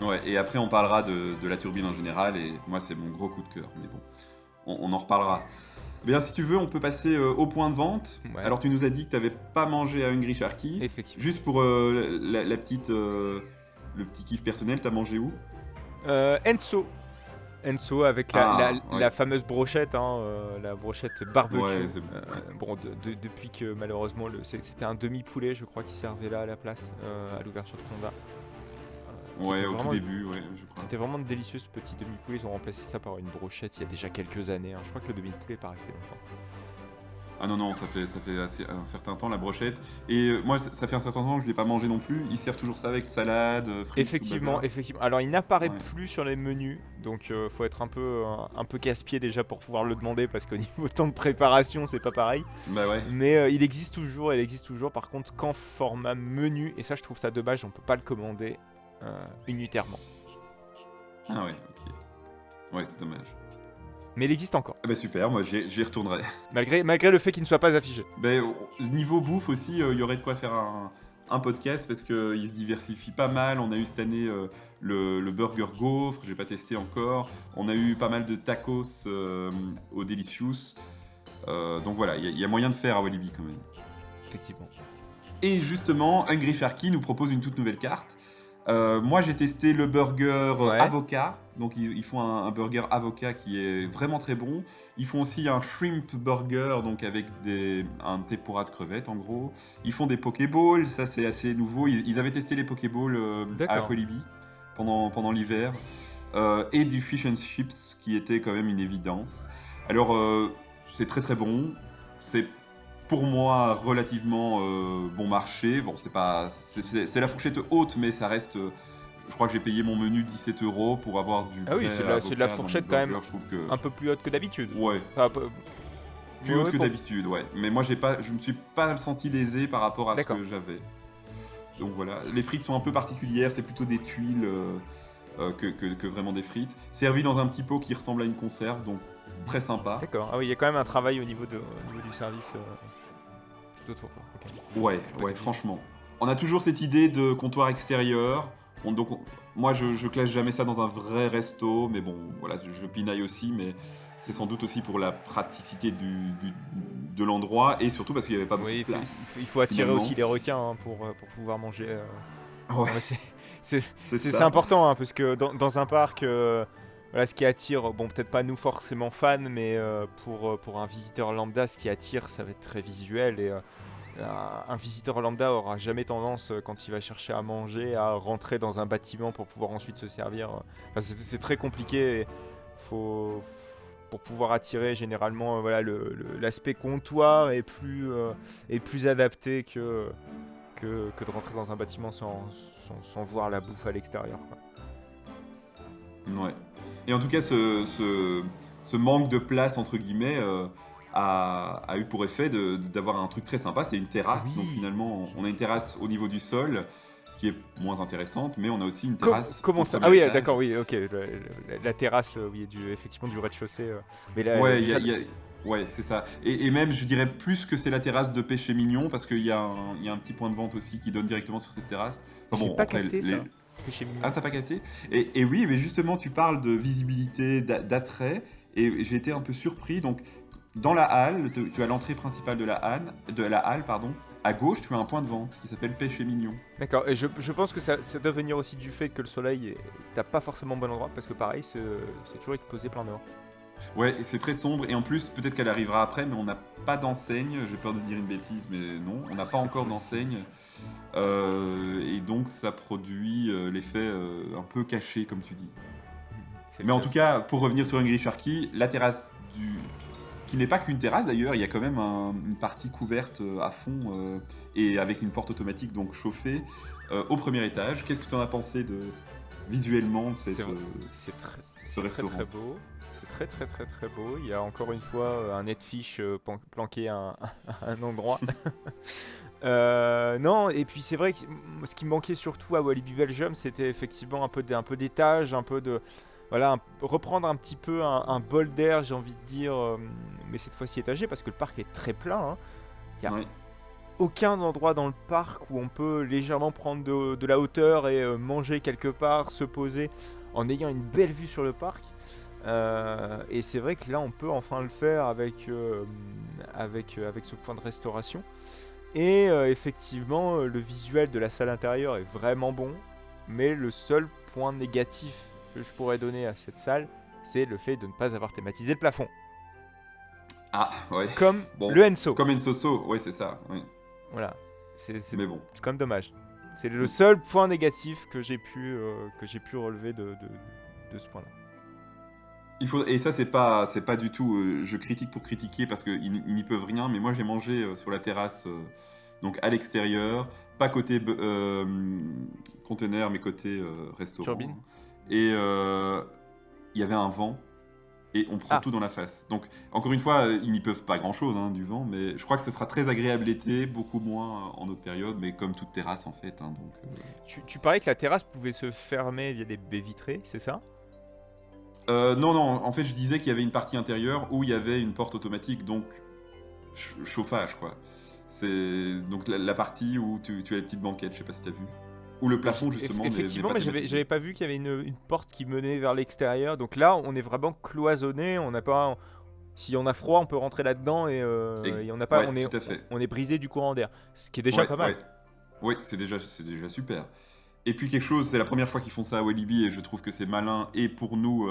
Ouais, et après on parlera de la turbine en général, et moi c'est mon gros coup de cœur, mais bon, on en reparlera. Bien, si tu veux, on peut passer au point de vente. Ouais. Alors tu nous as dit que tu n'avais pas mangé à Hungry Sharky. Effectivement. Juste pour la petite, le petit kiff personnel, t'as mangé où? Enso avec la fameuse brochette, hein, la brochette barbecue. Ouais, c'est Bon, depuis que malheureusement c'était un demi-poulet, je crois, qui servait là à la place à l'ouverture de Fonda. Ouais, au tout vraiment- début, ouais, je crois. C'était vraiment délicieux ce petit demi-poulet. Ils ont remplacé ça par une brochette il y a déjà quelques années. Hein. Je crois que le demi-poulet n'est pas resté longtemps. Ah non, ça fait un certain temps la brochette. Et moi, ça fait un certain temps que je l'ai pas mangé non plus. Ils servent toujours ça avec salade, frites. Effectivement. Alors il n'apparaît Ouais. plus sur les menus, donc faut être un peu casse-pied déjà pour pouvoir le demander parce qu'au niveau temps de préparation c'est pas pareil. Bah ouais. Mais il existe toujours. Par contre qu'en format menu, et ça je trouve ça dommage, on peut pas le commander unitairement. Ah ouais, ok. Ouais, c'est dommage. Mais il existe encore, Ah bah super, moi j'y retournerai. malgré le fait qu'il ne soit pas affiché. Ben, niveau bouffe aussi, il y aurait de quoi faire un podcast parce qu'il se diversifie pas mal. On a eu cette année le burger gaufre, j'ai pas testé encore. On a eu pas mal de tacos au Delicious. Donc voilà, il y a moyen de faire à Walibi quand même. Effectivement. Et justement, Hungry Sharky nous propose une toute nouvelle carte. Moi j'ai testé le burger Ouais. avocat, donc ils font un burger avocat qui est vraiment très bon. Ils font aussi un shrimp burger, donc avec un tempura de crevettes en gros. Ils font des pokéballs, ça c'est assez nouveau. Ils avaient testé les pokéballs à D'accord. Aqualibi pendant l'hiver. Et du fish and chips qui était quand même une évidence. Alors c'est très très bon, c'est pour moi relativement bon marché. Bon, c'est la fourchette haute, mais ça reste. Je crois que j'ai payé mon menu 17 € pour avoir du. Ah oui, vrai c'est de la avocat dans fourchette mon quand même burger. Je trouve que un peu plus haute que d'habitude. ouais, Enfin, plus ouais, haute que pour- d'habitude, ouais. Mais moi je me suis pas senti lésé par rapport à ce D'accord. que j'avais. Donc voilà, les frites sont un peu particulières, c'est plutôt des tuiles que vraiment des frites. Servi dans un petit pot qui ressemble à une conserve, donc très sympa. D'accord. Ah oui, il y a quand même un travail au niveau du service tout autour. Ok. Ouais, franchement. On a toujours cette idée de comptoir extérieur. Moi, je classe jamais ça dans un vrai resto, mais bon, voilà, je pinaille aussi, mais c'est sans doute aussi pour la praticité de l'endroit et surtout parce qu'il n'y avait pas beaucoup Oui, de place. il faut attirer finalement. aussi les requins hein, pour pouvoir manger. Ouais, Non, mais c'est ça. important hein, parce que dans un parc, voilà, ce qui attire, bon peut-être pas nous forcément fans, mais pour un visiteur lambda, ce qui attire, ça va être très visuel et un visiteur lambda aura jamais tendance quand il va chercher à manger à rentrer dans un bâtiment pour pouvoir ensuite se servir. Enfin, c'est très compliqué. Pour pouvoir attirer généralement voilà l'aspect comptoir est plus adapté que de rentrer dans un bâtiment sans voir la bouffe à l'extérieur, quoi. Ouais. Et en tout cas, ce manque de place, entre guillemets, a eu pour effet d'avoir un truc très sympa. C'est une terrasse. Oui. Donc finalement, on a une terrasse au niveau du sol qui est moins intéressante, mais on a aussi une terrasse. Comment au ça? premier Ah oui, étage. d'accord, oui, ok. La terrasse, oui, effectivement du rez-de-chaussée. Mais là, Ouais, déjà- ouais, c'est ça. Et même, je dirais plus que c'est la terrasse de Péché Mignon, parce qu'il y a un petit point de vente aussi qui donne directement sur cette terrasse. Enfin, J'ai pas après, capté ça. Péché mignon. Ah, t'as pas capté? Et oui, mais justement, tu parles de visibilité, d'attrait, et j'ai été un peu surpris. Donc, dans la halle, tu as l'entrée principale de la halle, pardon. À gauche, tu as un point de vente qui s'appelle Péché Mignon. D'accord, et je pense que ça doit venir aussi du fait que le soleil t'as pas forcément bon endroit, parce que pareil, c'est toujours exposé plein nord. Ouais, et c'est très sombre, et en plus, peut-être qu'elle arrivera après, mais on n'a pas d'enseigne. J'ai peur de dire une bêtise, mais non, on n'a pas encore d'enseigne. Et donc, ça produit l'effet un peu caché, comme tu dis. C'est Mais en classe. tout cas, pour revenir sur Hungry Sharky, la terrasse qui n'est pas qu'une terrasse d'ailleurs, il y a quand même une partie couverte à fond et avec une porte automatique donc chauffée au premier étage. Qu'est-ce que tu en as pensé visuellement de ce restaurant? Très beau. C'est très beau. Il y a encore une fois un netfish planqué à un endroit. Non, et puis c'est vrai que ce qui me manquait surtout à Walibi Belgium, c'était effectivement un peu d'étage, un peu de... Voilà, reprendre un petit peu un bol d'air, j'ai envie de dire, mais cette fois-ci étagé, parce que le parc est très plein. Hein. Il n'y a aucun endroit dans le parc où on peut légèrement prendre de la hauteur et manger quelque part, se poser, en ayant une belle vue sur le parc. Et c'est vrai que là, on peut enfin le faire avec ce point de restauration. Et effectivement, le visuel de la salle intérieure est vraiment bon, mais le seul point négatif que je pourrais donner à cette salle, c'est le fait de ne pas avoir thématisé le plafond. Ah, ouais. Comme le Enso. Comme Enso, ouais, c'est ça. Oui. Voilà. Mais bon. C'est quand même dommage. C'est le seul point négatif que j'ai pu relever de ce point-là. Et ça, c'est pas du tout. Je critique pour critiquer parce qu'ils n'y peuvent rien. Mais moi, j'ai mangé sur la terrasse, donc à l'extérieur, pas côté conteneur, mais côté restaurant. Turbine. Et il y avait un vent et on prend tout dans la face. Donc, encore une fois, ils n'y peuvent pas grand-chose du vent, mais je crois que ce sera très agréable l'été, beaucoup moins en autre période, mais comme toute terrasse en fait. Donc, tu parlais que la terrasse pouvait se fermer via des baies vitrées, c'est ça ? Non, en fait je disais qu'il y avait une partie intérieure où il y avait une porte automatique, donc chauffage quoi. C'est donc la partie où tu as les petites banquettes, je sais pas si tu as vu. Où le plafond justement effectivement, n'est pas mais j'avais pas vu qu'il y avait une porte qui menait vers l'extérieur, donc là on est vraiment cloisonné, on n'a pas... Si on a froid on peut rentrer là-dedans et on n'a pas... on est brisé du courant d'air, ce qui est déjà pas mal. Oui, c'est déjà super. Et puis quelque chose, c'est la première fois qu'ils font ça à Walibi et je trouve que c'est malin et pour nous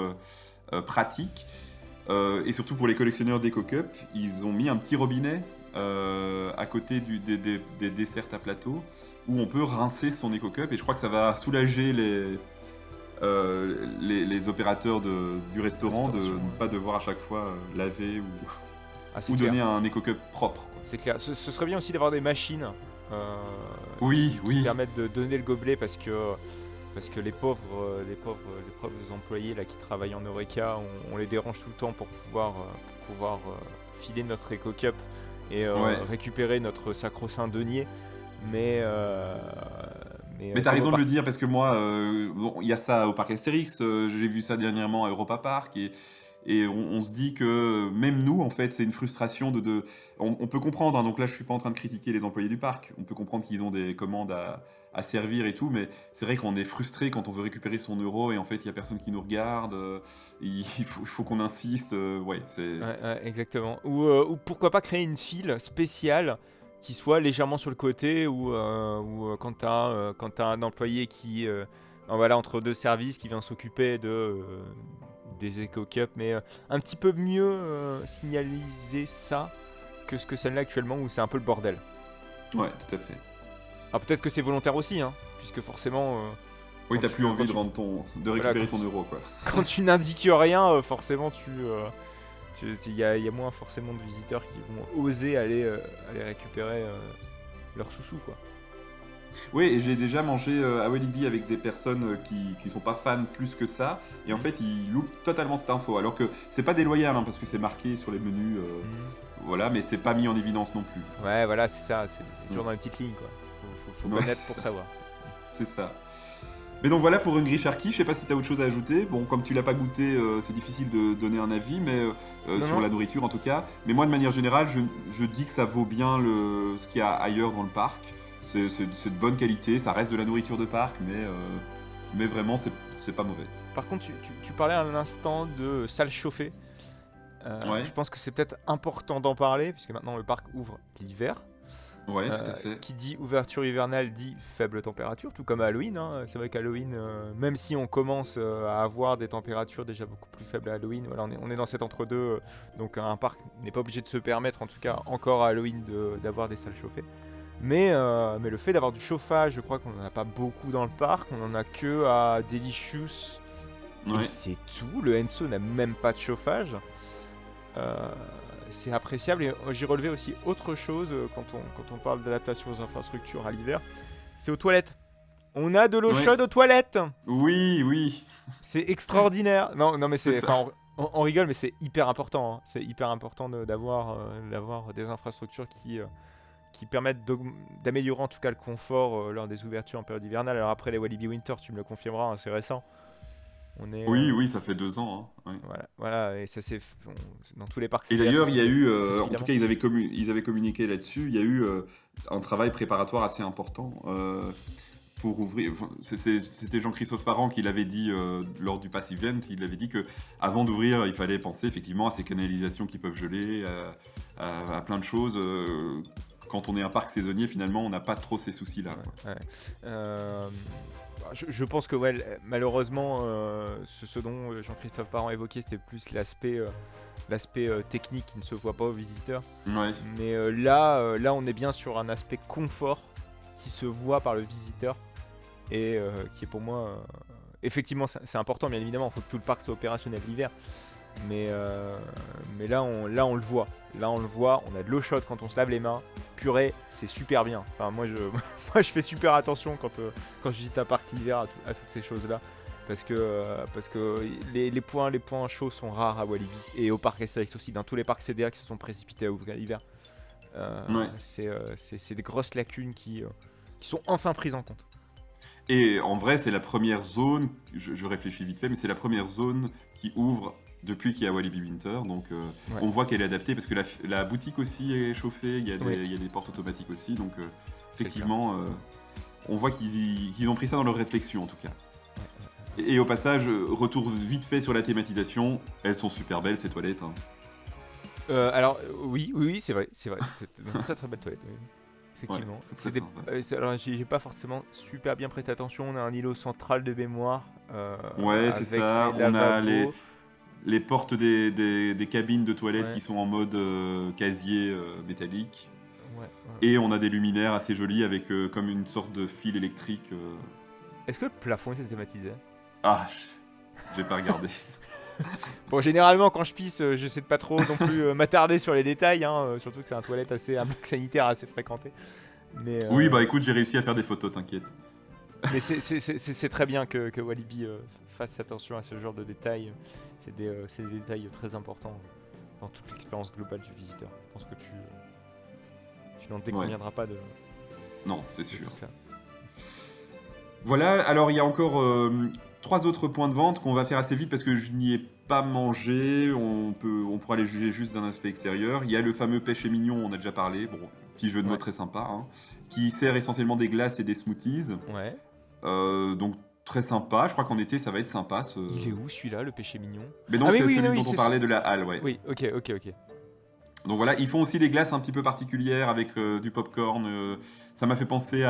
pratique. Et surtout pour les collectionneurs d'EcoCup, ils ont mis un petit robinet à côté des desserts à plateau où on peut rincer son EcoCup et je crois que ça va soulager les opérateurs du restaurant de ne pas devoir à chaque fois laver ou donner un EcoCup propre. Quoi. C'est clair. Ce serait bien aussi d'avoir des machines qui permettent de donner le gobelet parce que les pauvres employés là, qui travaillent en Eureka, on les dérange tout le temps pour pouvoir filer notre EcoCup et récupérer notre sacro-saint denier. Mais t'as raison de le dire parce que moi, il y a ça au parc Astérix, j'ai vu ça dernièrement à Europa Park et on se dit que même nous, en fait, c'est une frustration on peut comprendre, donc là je suis pas en train de critiquer les employés du parc, on peut comprendre qu'ils ont des commandes à servir et tout, mais c'est vrai qu'on est frustré quand on veut récupérer son euro et en fait il y a personne qui nous regarde, il faut qu'on insiste, exactement. Ou pourquoi pas créer une file spéciale qui soit légèrement sur le côté ou quand t'as un employé qui entre deux services qui vient s'occuper des EcoCup, mais un petit peu mieux signaliser ça que ce que celle-là actuellement où c'est un peu le bordel. Ouais, tout à fait. Alors peut-être que c'est volontaire aussi, puisque forcément... oui, t'as plus envie de récupérer ton euro, quoi. Quand tu n'indiques rien, forcément il y a moins forcément de visiteurs qui vont oser aller récupérer leur sous-sous, quoi. Oui, et j'ai déjà mangé à Walibi avec des personnes qui sont pas fans plus que ça, et en fait ils loupent totalement cette info, alors que c'est pas déloyal parce que c'est marqué sur les menus, voilà, mais c'est pas mis en évidence non plus. Ouais, voilà, c'est ça, c'est toujours dans les petites lignes, quoi. Faut connaître pour savoir. C'est ça. Mais donc voilà pour Hungry Sharky, je sais pas si t'as autre chose à ajouter. Bon, comme tu l'as pas goûté, c'est difficile de donner un avis, mais sur la nourriture en tout cas. Mais moi de manière générale, je dis que ça vaut bien ce qu'il y a ailleurs dans le parc. C'est de bonne qualité, ça reste de la nourriture de parc, mais vraiment c'est pas mauvais. Par contre, tu parlais à l'instant de salle chauffée. Je pense que c'est peut-être important d'en parler, puisque maintenant le parc ouvre l'hiver. Ouais, tout à fait. Qui dit ouverture hivernale dit faible température, tout comme à Halloween. C'est vrai qu'Halloween, même si on commence à avoir des températures déjà beaucoup plus faibles à Halloween, voilà, on est dans cet entre-deux, donc un parc n'est pas obligé de se permettre, en tout cas encore à Halloween, d'avoir des salles chauffées. Mais le fait d'avoir du chauffage, je crois qu'on n'en a pas beaucoup dans le parc, on en a que à Delicious, et c'est tout. Le Enso n'a même pas de chauffage. c'est appréciable. Et j'ai relevé aussi autre chose quand on parle d'adaptation aux infrastructures à l'hiver, c'est aux toilettes. On a de l'eau Ouais. chaude aux toilettes. Oui. C'est extraordinaire. Non, mais C'est ça. on rigole, mais c'est hyper important. Hein. C'est hyper important d'avoir des infrastructures qui permettent d'améliorer en tout cas le confort lors des ouvertures en période hivernale. Alors après les Walibi Winter, tu me le confirmeras, hein, c'est récent. On est, Oui, ça fait 2 ans. Hein. Ouais. voilà, et ça c'est dans tous les parcs. Et CDR, d'ailleurs, ça, il y a c'est eu, évidemment. en tout cas, ils avaient communiqué là-dessus. Il y a eu un travail préparatoire assez important pour ouvrir. Enfin, c'était Jean-Christophe Parent qui l'avait dit lors du Pass Event. Il avait dit que avant d'ouvrir, il fallait penser effectivement à ces canalisations qui peuvent geler, à plein de choses. Quand on est un parc saisonnier, finalement, on n'a pas trop ces soucis-là. Quoi. Ouais. Je pense que malheureusement, ce dont Jean-Christophe Parent évoquait, c'était plus l'aspect technique qui ne se voit pas aux visiteurs. Ouais. Mais là, on est bien sur un aspect confort qui se voit par le visiteur et qui est pour moi... effectivement, c'est important, bien évidemment, il faut que tout le parc soit opérationnel l'hiver. Mais là, on le voit. Là, on le voit, on a de l'eau chaude quand on se lave les mains. Purée, c'est super bien. Enfin, moi, je fais super attention quand je visite un parc l'hiver à toutes ces choses-là. Parce que les points chauds sont rares à Walibi. Et au parc Astérix aussi, dans tous les parcs CDA qui se sont précipités à ouvrir l'hiver. C'est des grosses lacunes qui sont enfin prises en compte. Et en vrai, c'est la première zone, je réfléchis vite fait, mais c'est la première zone qui ouvre depuis qu'il y a Walibi Winter. Donc on voit qu'elle est adaptée parce que la boutique aussi est chauffée, il y a des portes automatiques aussi. Donc effectivement, on voit qu'ils ont pris ça dans leur réflexion en tout cas. Et au passage, retour vite fait sur la thématisation, elles sont super belles ces toilettes. Hein. Alors oui, c'est vrai. C'est une très très belle toilette. Oui. Effectivement. Ouais, c'est très sympa. Alors j'ai pas forcément super bien prêté attention. On a un îlot central de baignoire. Ouais, c'est ça. On a les portes des cabines de toilettes qui sont en mode casier métallique. Ouais. Et on a des luminaires assez jolis avec comme une sorte de fil électrique. Est-ce que le plafond était thématisé ? Ah, j'ai pas regardé. Bon, généralement, quand je pisse, j'essaie de pas trop non plus m'attarder sur les détails, hein, surtout que c'est un bloc sanitaire assez fréquenté. Mais, oui, bah écoute, j'ai réussi à faire des photos, t'inquiète. Mais c'est très bien que Walibi fasse attention à ce genre de détails. C'est des détails très importants dans toute l'expérience globale du visiteur. Je pense que tu n'en déconviendras pas de... Non, c'est sûr. Tout ça. Voilà, alors il y a encore 3 autres points de vente qu'on va faire assez vite parce que je n'y ai pas mangé. On pourra les juger juste d'un aspect extérieur. Il y a le fameux Pêche et Mignon, on a déjà parlé. Bon, petit jeu de mots très sympa, hein, qui sert essentiellement des glaces et des smoothies. Ouais. Donc très sympa. Je crois qu'en été ça va être sympa. Il est où celui-là, le Péché Mignon ? Mais non, c'est celui dont on parlait de la halle, ouais. Oui, ok. Donc voilà, ils font aussi des glaces un petit peu particulières avec du popcorn. Ça m'a fait penser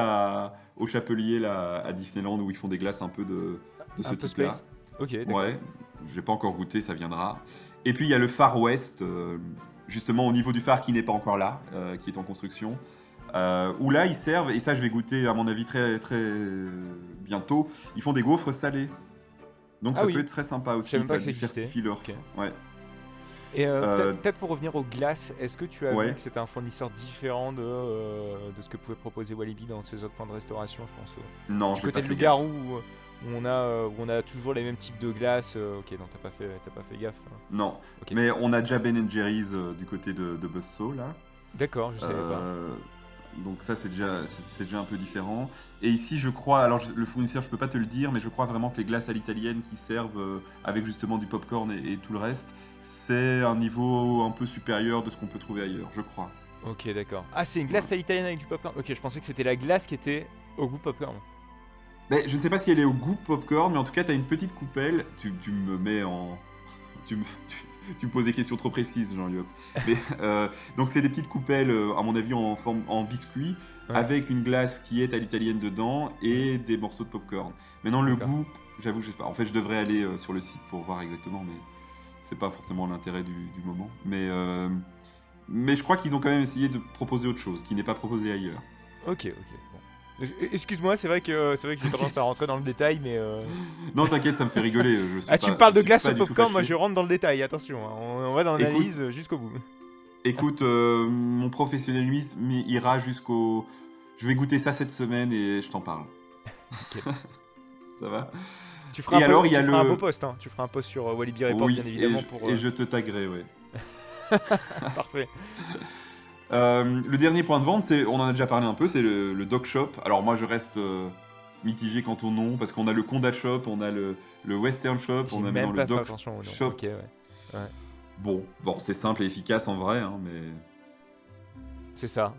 au Chapelier là, à Disneyland où ils font des glaces un peu de ce type-là. Ok, d'accord. Ouais, j'ai pas encore goûté, ça viendra. Et puis il y a le Far West, justement au niveau du phare qui n'est pas encore là, qui est en construction. Où là ils servent, et ça je vais goûter à mon avis très, très bientôt, ils font des gaufres salées. Donc ça peut être très sympa aussi, ça diversifie leur... Okay. Ouais. Et peut-être pour revenir aux glaces, est-ce que tu as vu que c'était un fournisseur différent de ce que pouvait proposer Walibi dans ses autres points de restauration, je pense Non, du côté de Loup-Garou où on a toujours les mêmes types de glaces. Ok, non, t'as pas fait gaffe. Hein. Non, okay. Mais on a déjà Ben & Jerry's du côté de Buzzsaw là. D'accord, je savais pas. Donc ça c'est déjà un peu différent. Et ici je crois, alors le fournisseur je peux pas te le dire, mais je crois vraiment que les glaces à l'italienne qui servent avec justement du popcorn et tout le reste, c'est un niveau un peu supérieur de ce qu'on peut trouver ailleurs, je crois. Ok, d'accord. Ah, c'est une glace à l'italienne avec du popcorn. Ok, je pensais que c'était la glace qui était au goût popcorn. Mais je ne sais pas si elle est au goût popcorn, mais en tout cas t'as une petite coupelle. Tu me mets en... Tu me poses des questions trop précises, Jean-Yop. Mais, donc c'est des petites coupelles, à mon avis, en biscuit, avec une glace qui est à l'italienne dedans et des morceaux de popcorn. Maintenant, le goût, j'avoue, je sais pas. En fait, je devrais aller sur le site pour voir exactement, mais c'est pas forcément l'intérêt du moment. Mais je crois qu'ils ont quand même essayé de proposer autre chose, qui n'est pas proposé ailleurs. Ok, bon. Excuse-moi, c'est vrai que j'ai tendance à rentrer dans le détail, mais... Non, t'inquiète, ça me fait rigoler. Tu me parles de glace au popcorn, moi je rentre dans le détail, attention, hein, on va dans l'analyse jusqu'au bout. Écoute, mon professionnalisme ira jusqu'au... Je vais goûter ça cette semaine et je t'en parle. Nickel. Ça va? Tu feras, Et alors, il y a tu feras un le... beau post, hein. Tu feras un post sur Walibi Report, Oui, bien évidemment. et je te taguerai, ouais. Parfait. Le dernier point de vente, on en a déjà parlé un peu, c'est le Dog Shop. Alors moi, je reste mitigé quant au nom, parce qu'on a le Conda Shop, on a le Western Shop, J'ai on a même maintenant pas le fait Dog attention au nom. Shop. Ok, ouais. Bon, c'est simple et efficace en vrai, hein, mais... C'est ça.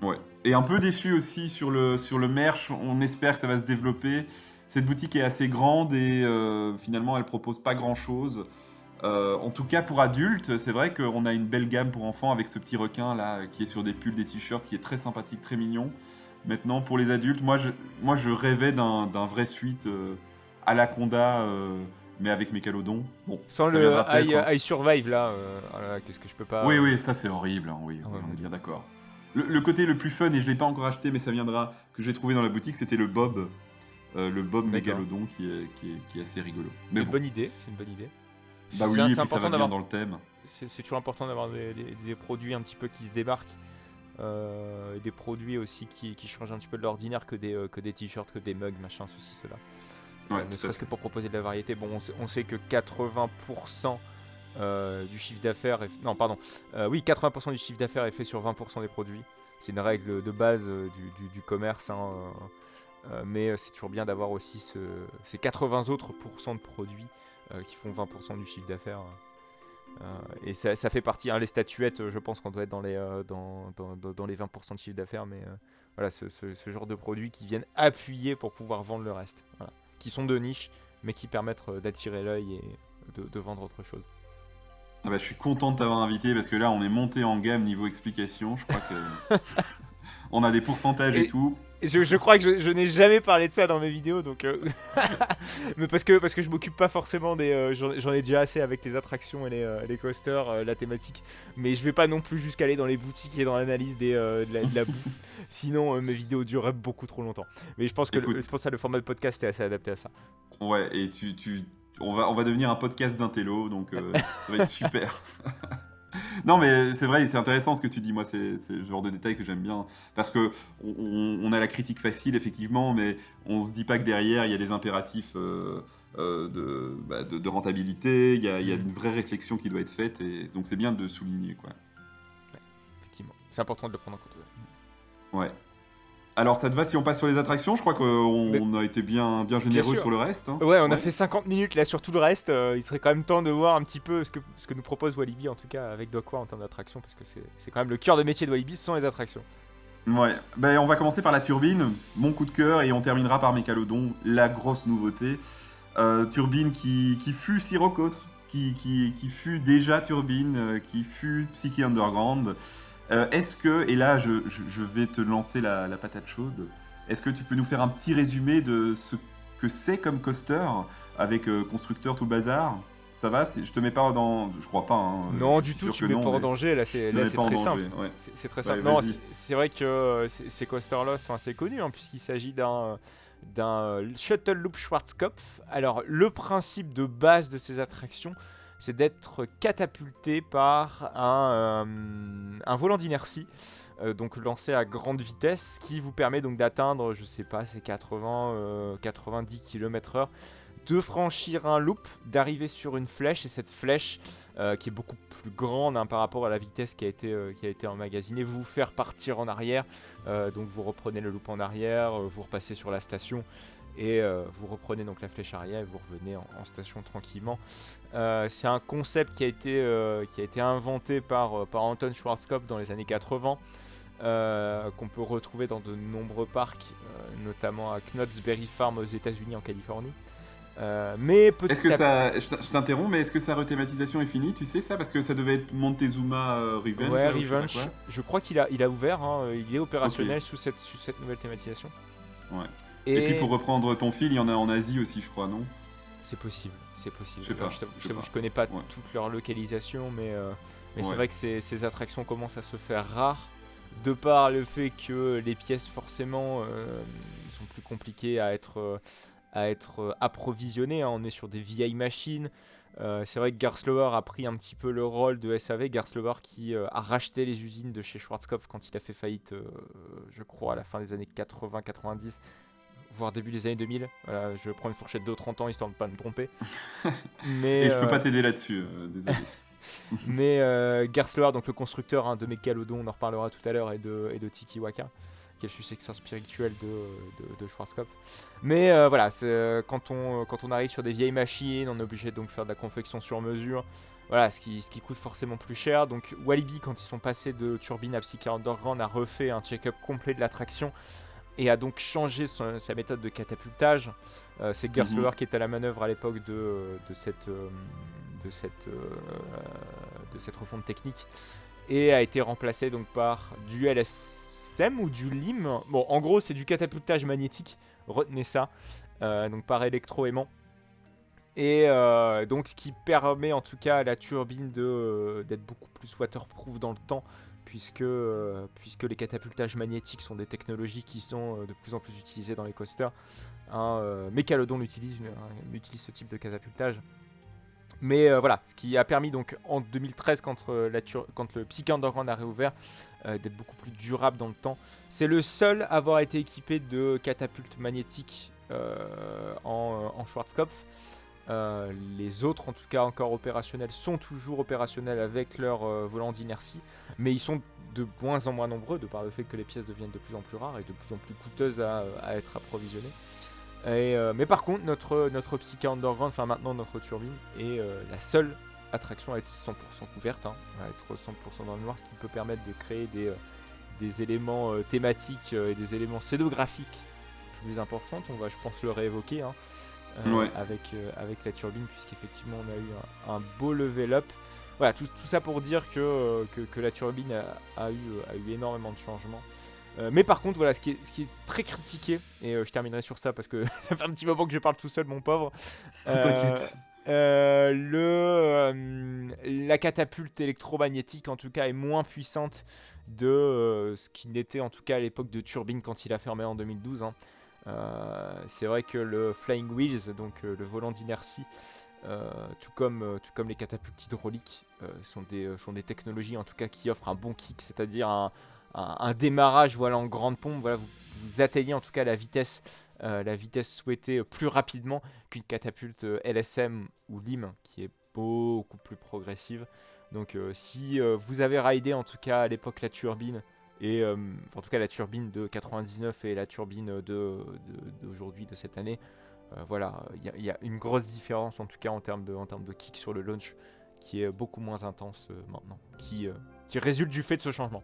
Ouais. Et un peu déçu aussi sur le merch, on espère que ça va se développer. Cette boutique est assez grande et finalement elle propose pas grand chose. En tout cas pour adultes, c'est vrai qu'on a une belle gamme pour enfants avec ce petit requin là qui est sur des pulls, des t-shirts, qui est très sympathique, très mignon. Maintenant pour les adultes, moi je rêvais d'un vrai suite à la Conda, mais avec Mécalodon. Bon, Sans ça le viendra peut-être, hein. I Survive là, qu'est-ce que je peux pas. Oui, ça c'est horrible, hein, oui, Ah ouais. on est bien d'accord. Le côté le plus fun, et je l'ai pas encore acheté, mais ça viendra, que j'ai trouvé dans la boutique, c'était le Bob. Le Bob D'accord. Mégalodon qui est assez rigolo. C'est Mais une bon, bonne idée, c'est une bonne idée. bah oui, C'est et puis ça important va bien d'avoir- dans le thème. C'est toujours important d'avoir des produits un petit peu qui se démarquent. Des produits aussi qui changent un petit peu de l'ordinaire que des t-shirts, que des mugs, machin, ceci, cela. Ouais, Ne tout à serait-ce fait. que pour proposer de la variété. Bon, on sait que 80% du chiffre d'affaires est... Non, pardon. Oui, 80% du chiffre d'affaires est fait sur 20% des produits. C'est une règle de base du commerce, hein, mais c'est toujours bien d'avoir aussi ces 80 autres pourcents de produits qui font 20% du chiffre d'affaires. Et ça fait partie, hein, les statuettes, je pense qu'on doit être dans les 20% de chiffre d'affaires, mais voilà, ce genre de produits qui viennent appuyer pour pouvoir vendre le reste. Voilà. Qui sont de niche, mais qui permettent d'attirer l'œil et de vendre autre chose. Ah bah, je suis content de t'avoir invité parce que là, on est monté en gamme niveau explication. Je crois que on a des pourcentages et tout. Je crois que je n'ai jamais parlé de ça dans mes vidéos, donc mais parce que je m'occupe pas forcément des j'en ai déjà assez avec les attractions et les coasters, la thématique, mais je vais pas non plus jusqu'à aller dans les boutiques et dans l'analyse de la bouffe, sinon mes vidéos dureraient beaucoup trop longtemps. Mais je pense que Écoute. c'est pour ça le format de podcast est assez adapté à ça. Ouais, et on va devenir un podcast d'intello, donc ça va être super. Non, mais c'est vrai, c'est intéressant ce que tu dis. Moi, c'est le genre de détail que j'aime bien. Parce que on a la critique facile, effectivement, mais on se dit pas que derrière, il y a des impératifs de rentabilité. Il y a une vraie réflexion qui doit être faite. Et donc, c'est bien de le souligner, quoi. Effectivement, c'est important de le prendre en compte. Ouais. Alors, ça te va si on passe sur les attractions? Je crois qu'on a été bien généreux sûr. sur le reste. Hein. Ouais, on a fait 50 minutes là sur tout le reste. Il serait quand même temps de voir un petit peu ce que nous propose Walibi, en tout cas avec Docwa en termes d'attractions, parce que c'est quand même le cœur de métier de Walibi, ce sont les attractions. Ouais, ben on va commencer par la turbine, mon coup de cœur, et on terminera par Mégalodon, la grosse nouveauté. Turbine qui fut Sirocco, qui fut déjà Turbine, qui fut Psyche Underground. Est-ce que, et là je vais te lancer la patate chaude, est-ce que tu peux nous faire un petit résumé de ce que c'est comme coaster, avec constructeur tout le bazar? Ça va? Je te mets pas dans... Je crois pas, hein. Non, Je du suis tout, sûr tu que mets non, pas en mais danger, là c'est je te mets pas en très danger, simple. ouais. C'est très Ouais, simple. Non, vas-y. c'est vrai que ces coasters-là sont assez connus, hein, puisqu'il s'agit d'un Shuttle Loop Schwarzkopf. Alors, le principe de base de ces attractions, c'est d'être catapulté par un volant d'inertie, donc lancé à grande vitesse, qui vous permet donc d'atteindre, je sais pas, c'est 90 km/h, de franchir un loop, d'arriver sur une flèche, et cette flèche qui est beaucoup plus grande, hein, par rapport à la vitesse qui a été emmagasinée, vous faire partir en arrière. Donc vous reprenez le loop en arrière, vous repassez sur la station et vous reprenez donc la flèche arrière et vous revenez en station tranquillement. C'est un concept qui a été inventé par Anton Schwarzkopf dans les années 80, qu'on peut retrouver dans de nombreux parcs, notamment à Knott's Berry Farm aux États-Unis, en Californie. Mais petit Est-ce que à petit... je t'interromps, mais est-ce que sa rethématisation est finie? Tu sais ça? Parce que ça devait être Montezuma Revenge. Ouais, là, ou je sais pas Revenge. quoi. Je crois qu'il a ouvert, hein, il est opérationnel sous cette nouvelle thématisation. Ouais. Et puis pour reprendre ton fil, il y en a en Asie aussi, je crois, non? C'est possible, c'est possible. Je sais pas, Je connais pas Ouais. toute leur localisation, mais c'est Ouais. vrai que ces attractions commencent à se faire rares, de par le fait que les pièces forcément sont plus compliquées à être approvisionnées, hein. On est sur des vieilles machines, C'est vrai que Gerstlauer a pris un petit peu le rôle de SAV, Gerstlauer qui a racheté les usines de chez Schwarzkopf quand il a fait faillite, je crois, à la fin des années 80-90, voire début des années 2000. Voilà, je prends une fourchette de 30 ans histoire de ne pas me tromper. Mais, Et je peux pas t'aider là-dessus, désolé. Mais Gerstlauer, donc le constructeur de Megalodon, on en reparlera tout à l'heure, et de Tikiwaka, qui est le successeur spirituel de Schwarzkopf. Mais voilà, quand on arrive sur des vieilles machines, on est obligé donc de faire de la confection sur mesure. Voilà, ce qui coûte forcément plus cher. Donc Walibi, quand ils sont passés de turbine à Psyché Underground, a refait un check-up complet de la traction et a donc changé sa méthode de catapultage. C'est Gerstlauer qui était à la manœuvre à l'époque de cette refonte technique, et a été remplacé donc par du LSM ou du LIM. Bon, en gros, c'est du catapultage magnétique, retenez ça, donc par électroaimant. Et donc ce qui permet en tout cas à la turbine d'être beaucoup plus waterproof dans le temps, puisque les catapultages magnétiques sont des technologies qui sont de plus en plus utilisées dans les coasters. Megalodon utilise ce type de catapultage. Mais voilà, ce qui a permis donc en 2013, quand le Psyché Underground a réouvert, d'être beaucoup plus durable dans le temps. C'est le seul à avoir été équipé de catapultes magnétiques en Schwarzkopf. Les autres, en tout cas encore opérationnels, sont toujours opérationnels avec leur volant d'inertie, mais ils sont de moins en moins nombreux, de par le fait que les pièces deviennent de plus en plus rares et de plus en plus coûteuses à être approvisionnées. Mais par contre, notre Psyché Underground, enfin maintenant notre turbine, est la seule attraction à être 100% couverte, à être 100% dans le noir, ce qui peut permettre de créer des éléments thématiques et des éléments scénographiques plus importants. On va, je pense, le réévoquer avec la turbine, puisqu'effectivement on a eu un beau level up. Voilà, tout ça pour dire que la turbine a eu énormément de changements. Mais par contre, voilà, ce qui est très critiqué, et je terminerai sur ça parce que ça fait un petit moment que je parle tout seul, mon pauvre. T'inquiète. La catapulte électromagnétique, en tout cas, est moins puissante de ce qui n'était en tout cas à l'époque de Turbine quand il a fermé en 2012. C'est vrai que le Flying Wheels, donc le volant d'inertie, tout comme les catapultes hydrauliques, sont des technologies en tout cas qui offrent un bon kick, c'est-à-dire un démarrage en grande pompe. Voilà, vous atteignez en tout cas la vitesse souhaitée plus rapidement qu'une catapulte LSM ou LIM qui est beaucoup plus progressive. Donc si vous avez ridé en tout cas à l'époque la turbine, et en tout cas la turbine de 99 et la turbine d'aujourd'hui, de cette année, voilà, il y a une grosse différence en tout cas en termes de kick sur le launch, qui est beaucoup moins intense maintenant, qui résulte du fait de ce changement.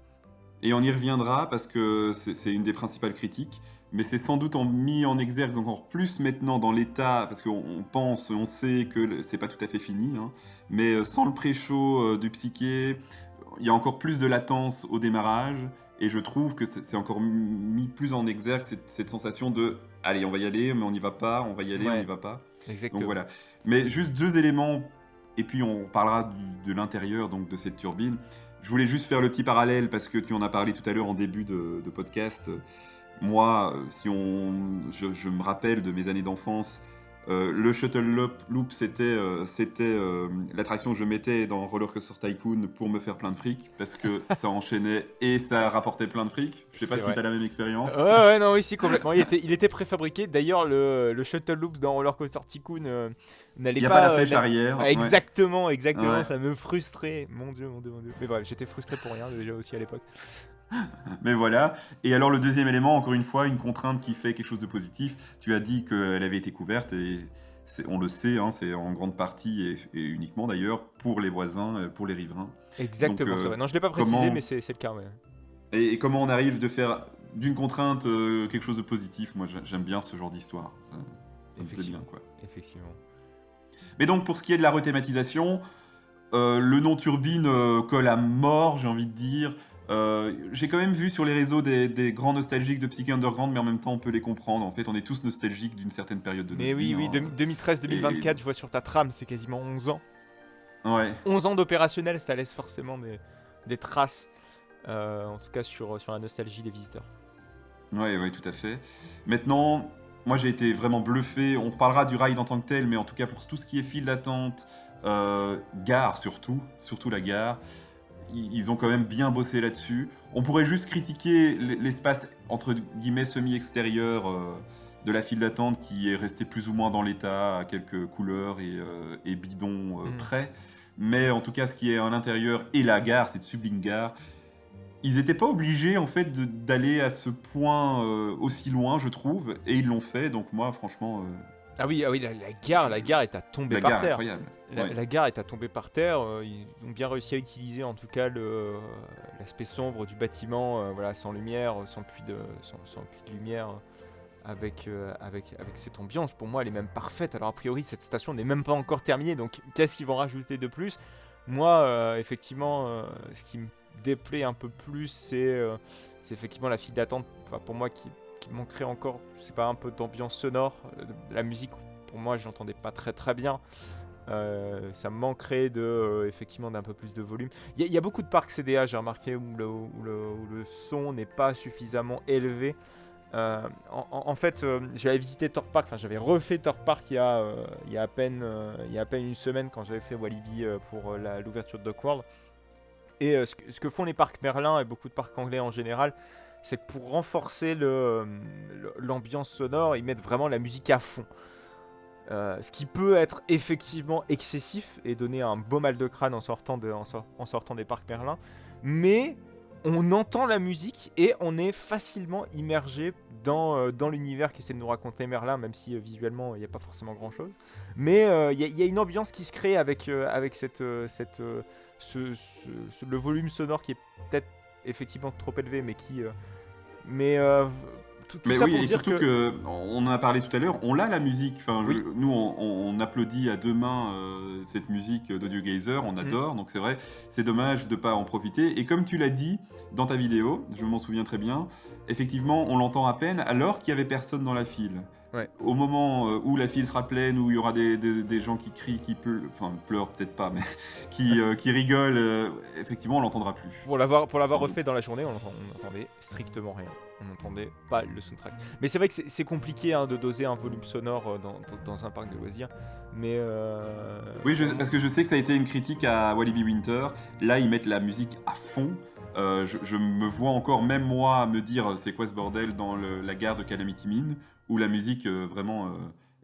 Et on y reviendra parce que c'est une des principales critiques, mais c'est sans doute mis en exergue encore plus maintenant dans l'état, parce on sait que c'est pas tout à fait fini, mais sans le pré-show du Psyché, il y a encore plus de latence au démarrage, et je trouve que c'est encore mis plus en exergue cette sensation de « allez, on va y aller, mais on n'y va pas, on va y aller, on n'y va pas ». Exactement. Donc voilà. Mais juste 2 éléments, et puis on parlera de l'intérieur donc de cette turbine. Je voulais juste faire le petit parallèle parce que tu en as parlé tout à l'heure en début de podcast. Moi, je me rappelle de mes années d'enfance, le Shuttle Loop, c'était l'attraction que je mettais dans Roller Coaster Tycoon pour me faire plein de fric, parce que ça enchaînait et ça rapportait plein de fric. Je sais pas si tu as la même expérience. Ouais, non, oui, si, complètement. Il était préfabriqué. D'ailleurs, le Shuttle Loop dans Roller Coaster Tycoon n'allait pas... Il n'y a pas la flèche arrière. Exactement, Ouais. ça me frustrait. Mon Dieu. Mais bref, j'étais frustré pour rien déjà aussi à l'époque. Mais voilà. Et alors le deuxième élément, encore une fois, une contrainte qui fait quelque chose de positif. Tu as dit qu'elle avait été couverte et on le sait, c'est en grande partie et uniquement d'ailleurs pour les voisins, pour les riverains. Exactement, donc, c'est vrai. Non, je l'ai pas précisé, mais c'est le cas. Ouais. Et comment on arrive de faire d'une contrainte quelque chose de positif? Moi, j'aime bien ce genre d'histoire. Ça me plaît bien, quoi. Effectivement. Mais donc pour ce qui est de la rethématisation, le nom turbine colle à mort, j'ai envie de dire. J'ai quand même vu sur les réseaux des grands nostalgiques de Psyché Underground, mais en même temps on peut les comprendre. En fait, on est tous nostalgiques d'une certaine période de notre vie. Mais oui, 2013-2024, je vois sur ta trame, c'est quasiment 11 ans. Ouais. 11 ans d'opérationnel, ça laisse forcément des traces, en tout cas sur la nostalgie des visiteurs. Ouais, tout à fait. Maintenant, moi j'ai été vraiment bluffé. On parlera du ride en tant que tel, mais en tout cas pour tout ce qui est file d'attente, Gare surtout la gare. Ils ont quand même bien bossé là-dessus. On pourrait juste critiquer l'espace entre guillemets semi-extérieur de la file d'attente qui est resté plus ou moins dans l'état, à quelques couleurs et bidons près. Mais en tout cas, ce qui est à l'intérieur et la gare, cette sublime gare, ils n'étaient pas obligés en fait d'aller à ce point aussi loin, je trouve, et ils l'ont fait. Donc moi, franchement, Ah oui, la gare est à tomber la par gare est terre. incroyable. Ouais. La gare est à tomber par terre. Ils ont bien réussi à utiliser en tout cas l'aspect sombre du bâtiment, voilà, sans lumière, sans puits de lumière, avec cette ambiance. Pour moi, elle est même parfaite. Alors a priori, cette station n'est même pas encore terminée. Donc qu'est-ce qu'ils vont rajouter de plus? Moi, effectivement, ce qui me déplaît un peu plus, c'est effectivement la file d'attente. Enfin, pour moi, qui manquerait encore, je sais pas, un peu d'ambiance sonore. De la musique, pour moi, je l'entendais pas très très bien. Ça me manquerait effectivement d'un peu plus de volume. Il y a beaucoup de parcs CDA, j'ai remarqué, où le son n'est pas suffisamment élevé. En fait, j'avais visité Thor Park, enfin j'avais refait Thor Park il y a à peine une semaine quand j'avais fait Walibi pour l'ouverture de Dock World. Et ce que font les parcs Merlin et beaucoup de parcs anglais en général, c'est que pour renforcer l'ambiance sonore, ils mettent vraiment la musique à fond. Ce qui peut être effectivement excessif et donner un beau mal de crâne en sortant des parcs Merlin. Mais on entend la musique et on est facilement immergé dans l'univers qu'essaie de nous raconter Merlin, même si visuellement il n'y a pas forcément grand chose. Mais il y a une ambiance qui se crée avec le volume sonore qui est peut-être effectivement trop élevé, mais tout Mais ça oui, pour et dire surtout que on en a parlé tout à l'heure, on l'a la musique. Enfin, Oui. nous, on applaudit à deux mains cette musique d'Audio Geyser, on adore. Donc c'est vrai, c'est dommage de pas en profiter. Et comme tu l'as dit dans ta vidéo, je m'en souviens très bien, effectivement, on l'entend à peine alors qu'il y avait personne dans la file. Ouais. Au moment où la file sera pleine, où il y aura des gens qui crient, qui pleurent peut-être pas, mais qui rigolent, effectivement, on l'entendra plus. Pour l'avoir Sans refait doute. dans la journée, on n'entendait strictement rien. On n'entendait pas le soundtrack. Mais c'est vrai que c'est compliqué de doser un volume sonore dans un parc de loisirs. Mais Oui, parce que je sais que ça a été une critique à Walibi Winter. Là, ils mettent la musique à fond. Je me vois encore, même moi, me dire c'est quoi ce bordel dans la gare de Calamity Mine, où la musique vraiment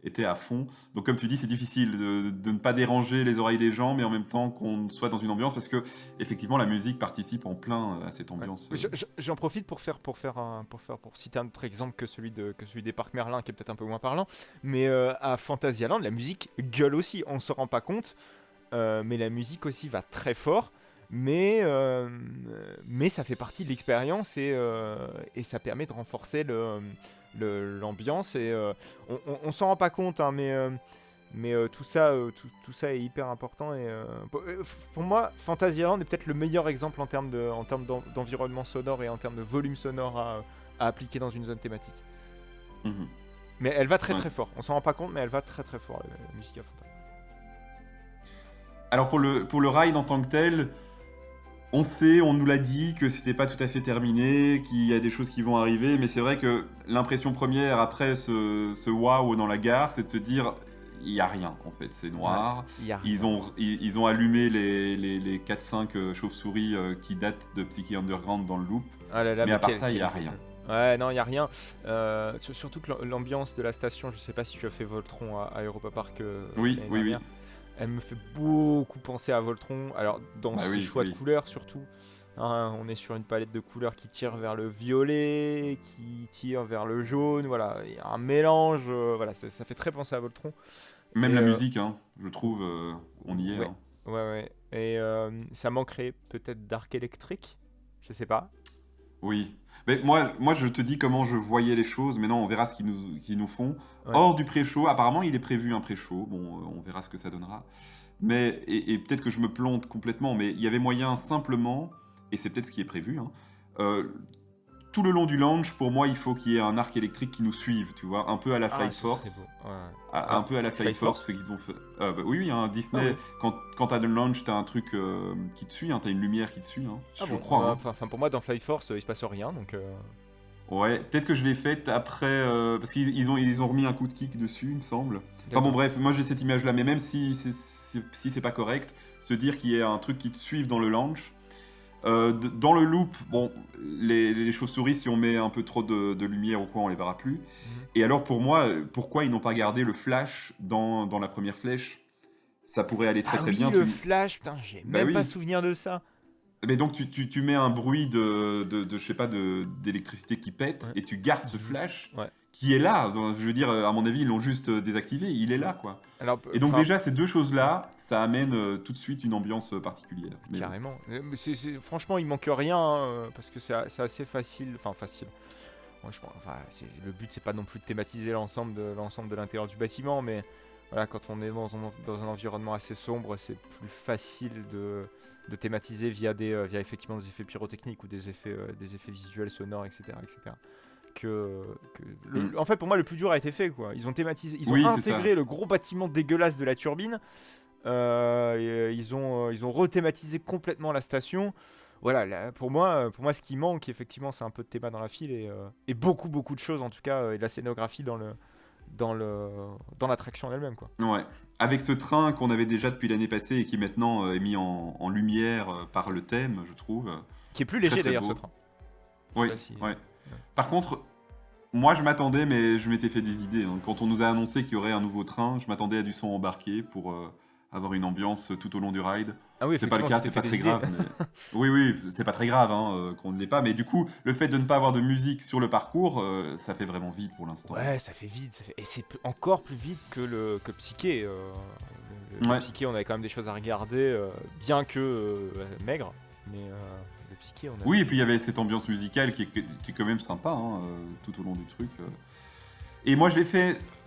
était à fond. Donc comme tu dis, c'est difficile de ne pas déranger les oreilles des gens, mais en même temps qu'on soit dans une ambiance, parce que effectivement la musique participe en plein à cette ambiance. j'en profite pour citer un autre exemple que celui des parcs Merlin, qui est peut-être un peu moins parlant. Mais à Fantasyland, la musique gueule aussi. On s'en rend pas compte, mais la musique aussi va très fort. Mais ça fait partie de l'expérience et ça permet de renforcer l'ambiance. Et on s'en rend pas compte, hein, mais tout ça est hyper important. Et pour moi, Fantasyland est peut-être le meilleur exemple en termes d'environnement sonore et en termes de volume sonore à appliquer dans une zone thématique. Mhm. Mais elle va très Ouais. très fort. On s'en rend pas compte, mais elle va très très fort, la musique à Fantasyland. Alors pour le ride en tant que tel, on nous l'a dit que c'était pas tout à fait terminé, qu'il y a des choses qui vont arriver, mais c'est vrai que l'impression première après ce waouh dans la gare, c'est de se dire il y a rien en fait, c'est noir. Il y a Ils ont allumé les 4-5 chauves-souris qui datent de Psyche Underground dans le loop, Ah là là, mais à part quel- ça, il y a quel- rien. Ouais, non, il n'y a rien. Surtout que l'ambiance de la station, je sais pas si tu as fait Voltron à Europa Park. Oui, l'année oui, oui. dernière. Elle me fait beaucoup penser à Voltron. Alors, dans Bah ses oui, choix oui. de couleurs, surtout. Hein, on est sur une palette de couleurs qui tire vers le violet, qui tire vers le jaune. Voilà, il y a un mélange. Voilà, ça fait très penser à Voltron. Même Et, la musique, hein, je trouve, on y est. Ouais. Hein. Ouais. Et ça manquerait peut-être d'arc électrique. Je sais pas. Oui. Mais moi, je te dis comment je voyais les choses. Maintenant, on verra ce qu'ils nous font. Ouais. Hors du pré-show, apparemment, il est prévu un pré-show. Bon, on verra ce que ça donnera. Mais, et peut-être que je me plante complètement, mais il y avait moyen simplement, et c'est peut-être ce qui est prévu, hein, tout le long du launch, pour moi, il faut qu'il y ait un arc électrique qui nous suive, tu vois, un peu à la Flight ce Force. serait beau. Ouais. Un peu à la Flight Flight Force, Force. ce qu'ils ont fait. Bah oui, hein, Disney, Ah ouais. quand t'as le launch, t'as un truc qui te suit, hein, t'as une lumière qui te suit, hein, Ah je bon, crois. Hein. Enfin, pour moi, dans Flight Force, il se passe rien, donc. Ouais, peut-être que je l'ai faite après, parce qu'ils ont remis un coup de kick dessus, il me semble. Enfin bon, D'accord. bref, moi j'ai cette image-là, mais même si si c'est pas correct, se dire qu'il y a un truc qui te suive dans le launch. Dans le loop, bon, les chauves-souris, si on met un peu trop de lumière ou quoi, on les verra plus. Et alors pour moi, pourquoi ils n'ont pas gardé le flash dans la première flèche? Ça pourrait aller très très bien. Le flash, putain, j'ai Bah même pas oui. souvenir de ça. Mais donc tu mets un bruit de je sais pas, d'électricité qui pète, Ouais. et tu gardes ce flash Ouais. qui est là. Donc, je veux dire, à mon avis, ils l'ont juste désactivé, il est là, quoi. Alors, Et donc enfin, déjà, ces deux choses-là, ça amène tout de suite une ambiance particulière. Mais bon. carrément. Mais franchement, il manque rien, hein, parce que c'est assez facile. Enfin, facile. Moi, le but, c'est pas non plus de thématiser l'ensemble de l'intérieur du bâtiment, mais voilà, quand on est dans un environnement assez sombre, c'est plus facile de thématiser via effectivement des effets pyrotechniques ou des effets visuels, sonores, etc. En fait, pour moi, le plus dur a été fait, quoi. Ils ont thématisé, ils ont Oui, c'est intégré ça. le gros bâtiment dégueulasse de la turbine. Ils ont rethématisé complètement la station. Voilà, là, pour moi, ce qui manque, effectivement, c'est un peu de théma dans la file et beaucoup de choses, en tout cas, et de la scénographie dans l'attraction en elle-même, quoi. Ouais. Avec ce train qu'on avait déjà depuis l'année passée et qui maintenant est mis en lumière par le thème, je trouve. Qui est plus Très, léger, très d'ailleurs, beau. ce train. Oui, sais pas si- ouais. Par contre, moi je m'attendais, mais je m'étais fait des idées, hein. Quand on nous a annoncé qu'il y aurait un nouveau train, je m'attendais à du son embarqué pour avoir une ambiance tout au long du ride. Ah oui, C'est pas le effectivement, cas, tu t'es c'est pas fait très des grave. Mais... Oui, c'est pas très grave qu'on ne l'ait pas. Mais du coup, le fait de ne pas avoir de musique sur le parcours, ça fait vraiment vide pour l'instant. Ouais, ça fait vide, et c'est encore plus vide que le Psyché. Le Ouais. Psyché, on avait quand même des choses à regarder, bien que maigre, mais le Psyché, on a... Oui, et puis il y avait cette ambiance musicale qui est quand même sympa tout au long du truc. Et moi,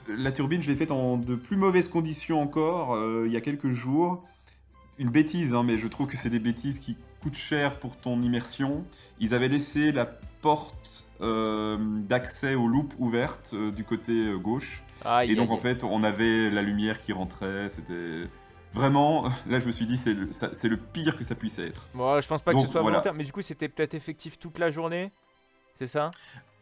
la turbine, je l'ai faite en de plus mauvaises conditions encore, il y a quelques jours. Une bêtise, mais je trouve que c'est des bêtises qui coûtent cher pour ton immersion. Ils avaient laissé la porte d'accès au loop ouverte du côté gauche. Et donc, en fait, on avait la lumière qui rentrait. C'était vraiment... Là, je me suis dit, c'est le pire que ça puisse être. Bon, je pense pas Donc, que ce soit voilà. volontaire, mais du coup, c'était peut-être effectif toute la journée, c'est ça?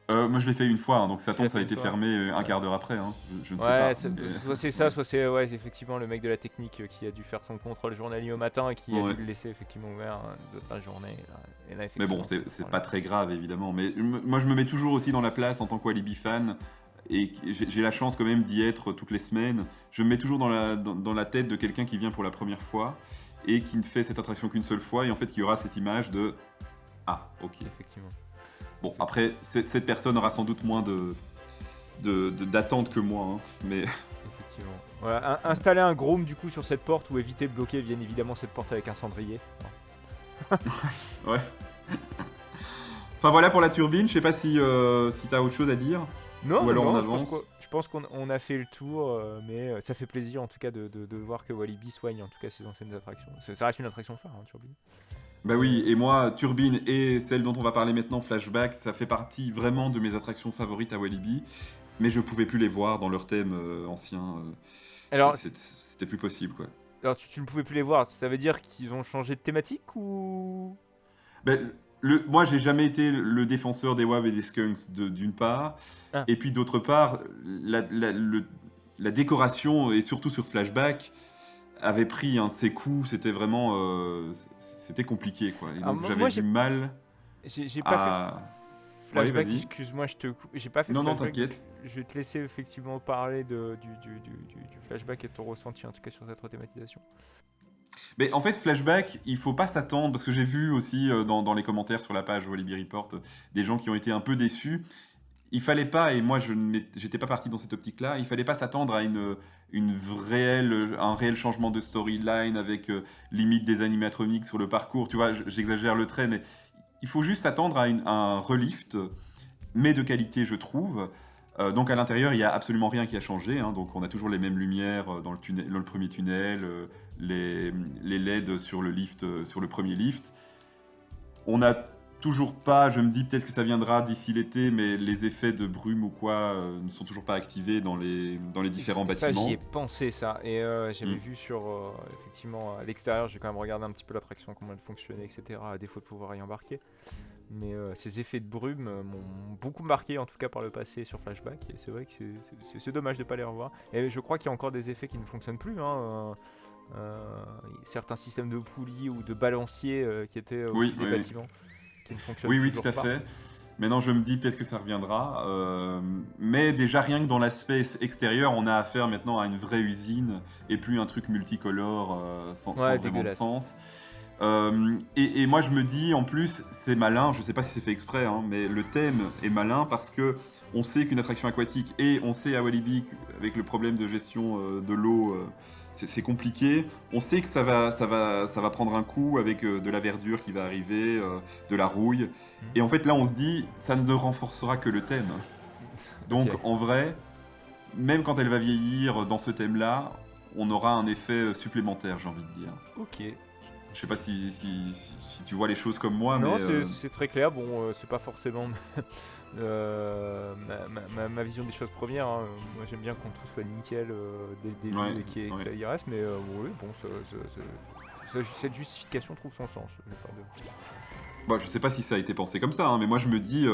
Moi, je l'ai fait une fois, donc ça Tu l'as tombe, ça a fait été une fois. fermé un quart d'heure après. Je ne sais Ouais, pas. soit c'est ça, soit c'est effectivement le mec de la technique qui a dû faire son contrôle journalier au matin et qui a Ouais. dû le laisser effectivement ouvert toute la journée. Et là, Mais effectivement, bon, c'est voilà. pas très grave, évidemment. Mais moi, je me mets toujours aussi dans la place en tant qu'Walibi fan. Et j'ai la chance quand même d'y être toutes les semaines. Je me mets toujours dans la tête de quelqu'un qui vient pour la première fois et qui ne fait cette attraction qu'une seule fois. Et en fait, il y aura cette image de... Ah, ok. Effectivement. Bon, après, cette personne aura sans doute moins d'attente que moi. Mais Effectivement. Voilà, installer un Groom du coup sur cette porte ou éviter de bloquer bien évidemment cette porte avec un cendrier. ouais. Enfin voilà pour la turbine. Je sais pas si t'as autre chose à dire. Non, Ou alors on non, avance. je pense qu'on a fait le tour, mais ça fait plaisir en tout cas de voir que Walibi soigne en tout cas ses anciennes attractions. Ça reste une attraction phare, hein, Turbine. Bah oui, et moi, Turbine et celle dont on va parler maintenant, Flashback, ça fait partie vraiment de mes attractions favorites à Walibi, mais je pouvais plus les voir dans leur thème ancien. Alors, c'était plus possible, quoi. alors tu ne pouvais plus les voir, ça veut dire qu'ils ont changé de thématique ou... Ben, moi, j'ai jamais été le défenseur des WAV et des Skunks d'une part, Ah. et puis d'autre part, la décoration, et surtout sur Flashback, avait pris un de ses coups, c'était vraiment... c'était compliqué, quoi. Et Alors, donc moi, j'avais j'ai du mal J'ai pas à... fait flashback, vas-y. excuse-moi, j'ai pas fait Non, non, flashback. t'inquiète. Je vais te laisser effectivement parler du flashback et de ton ressenti en tout cas sur cette rethématisation. Mais en fait, Flashback, il faut pas s'attendre, parce que j'ai vu aussi dans les commentaires sur la page Walibi Report des gens qui ont été un peu déçus. Il fallait pas, et moi j'étais pas parti dans cette optique-là, il fallait pas s'attendre à un réel changement de storyline avec limite des animatroniques sur le parcours. Tu vois, j'exagère le trait, mais il faut juste s'attendre à un relift, mais de qualité, je trouve. Donc à l'intérieur, il n'y a absolument rien qui a changé. Donc on a toujours les mêmes lumières dans le premier tunnel, les LED sur le lift, sur le premier lift. On n'a toujours pas, je me dis peut-être que ça viendra d'ici l'été, mais les effets de brume ou quoi ne sont toujours pas activés dans les différents bâtiments. Ça, j'y ai pensé ça, et j'avais vu sur, effectivement, à l'extérieur, j'ai quand même regardé un petit peu l'attraction, comment elle fonctionnait, etc., à défaut de pouvoir y embarquer. Mais ces effets de brume m'ont beaucoup marqué, en tout cas par le passé sur Flashback, et c'est vrai que c'est dommage de ne pas les revoir. Et je crois qu'il y a encore des effets qui ne fonctionnent plus, certains systèmes de poulies ou de balanciers qui étaient Oui, au-dessus des oui, oui. bâtiments qui ne fonctionnent Oui, toujours tout à pas. fait. Maintenant, je me dis peut-être que ça reviendra. Mais déjà, rien que dans l'aspect extérieur, on a affaire maintenant à une vraie usine et plus un truc multicolore sans vraiment de dégueulasse. sens. Et moi, je me dis, en plus, c'est malin. Je sais pas si c'est fait exprès, hein, mais le thème est malin parce que on sait qu'une attraction aquatique et on sait à Walibi avec le problème de gestion de l'eau, c'est compliqué. On sait que ça va prendre un coup avec de la verdure qui va arriver, de la rouille. Et en fait, là, on se dit, ça ne renforcera que le thème. Donc, Ok. en vrai, même quand elle va vieillir dans ce thème-là, on aura un effet supplémentaire, j'ai envie de dire. Ok. Je sais pas si tu vois les choses comme moi, Non, mais c'est très clair. Bon, c'est pas forcément ma vision des choses premières. Hein. Moi, j'aime bien quand tout soit nickel dès le début Ouais, et que ça y reste. Mais oui, bon, cette justification trouve son sens. J'ai pas de- bon, je sais pas si ça a été pensé comme ça, hein, mais moi je me dis...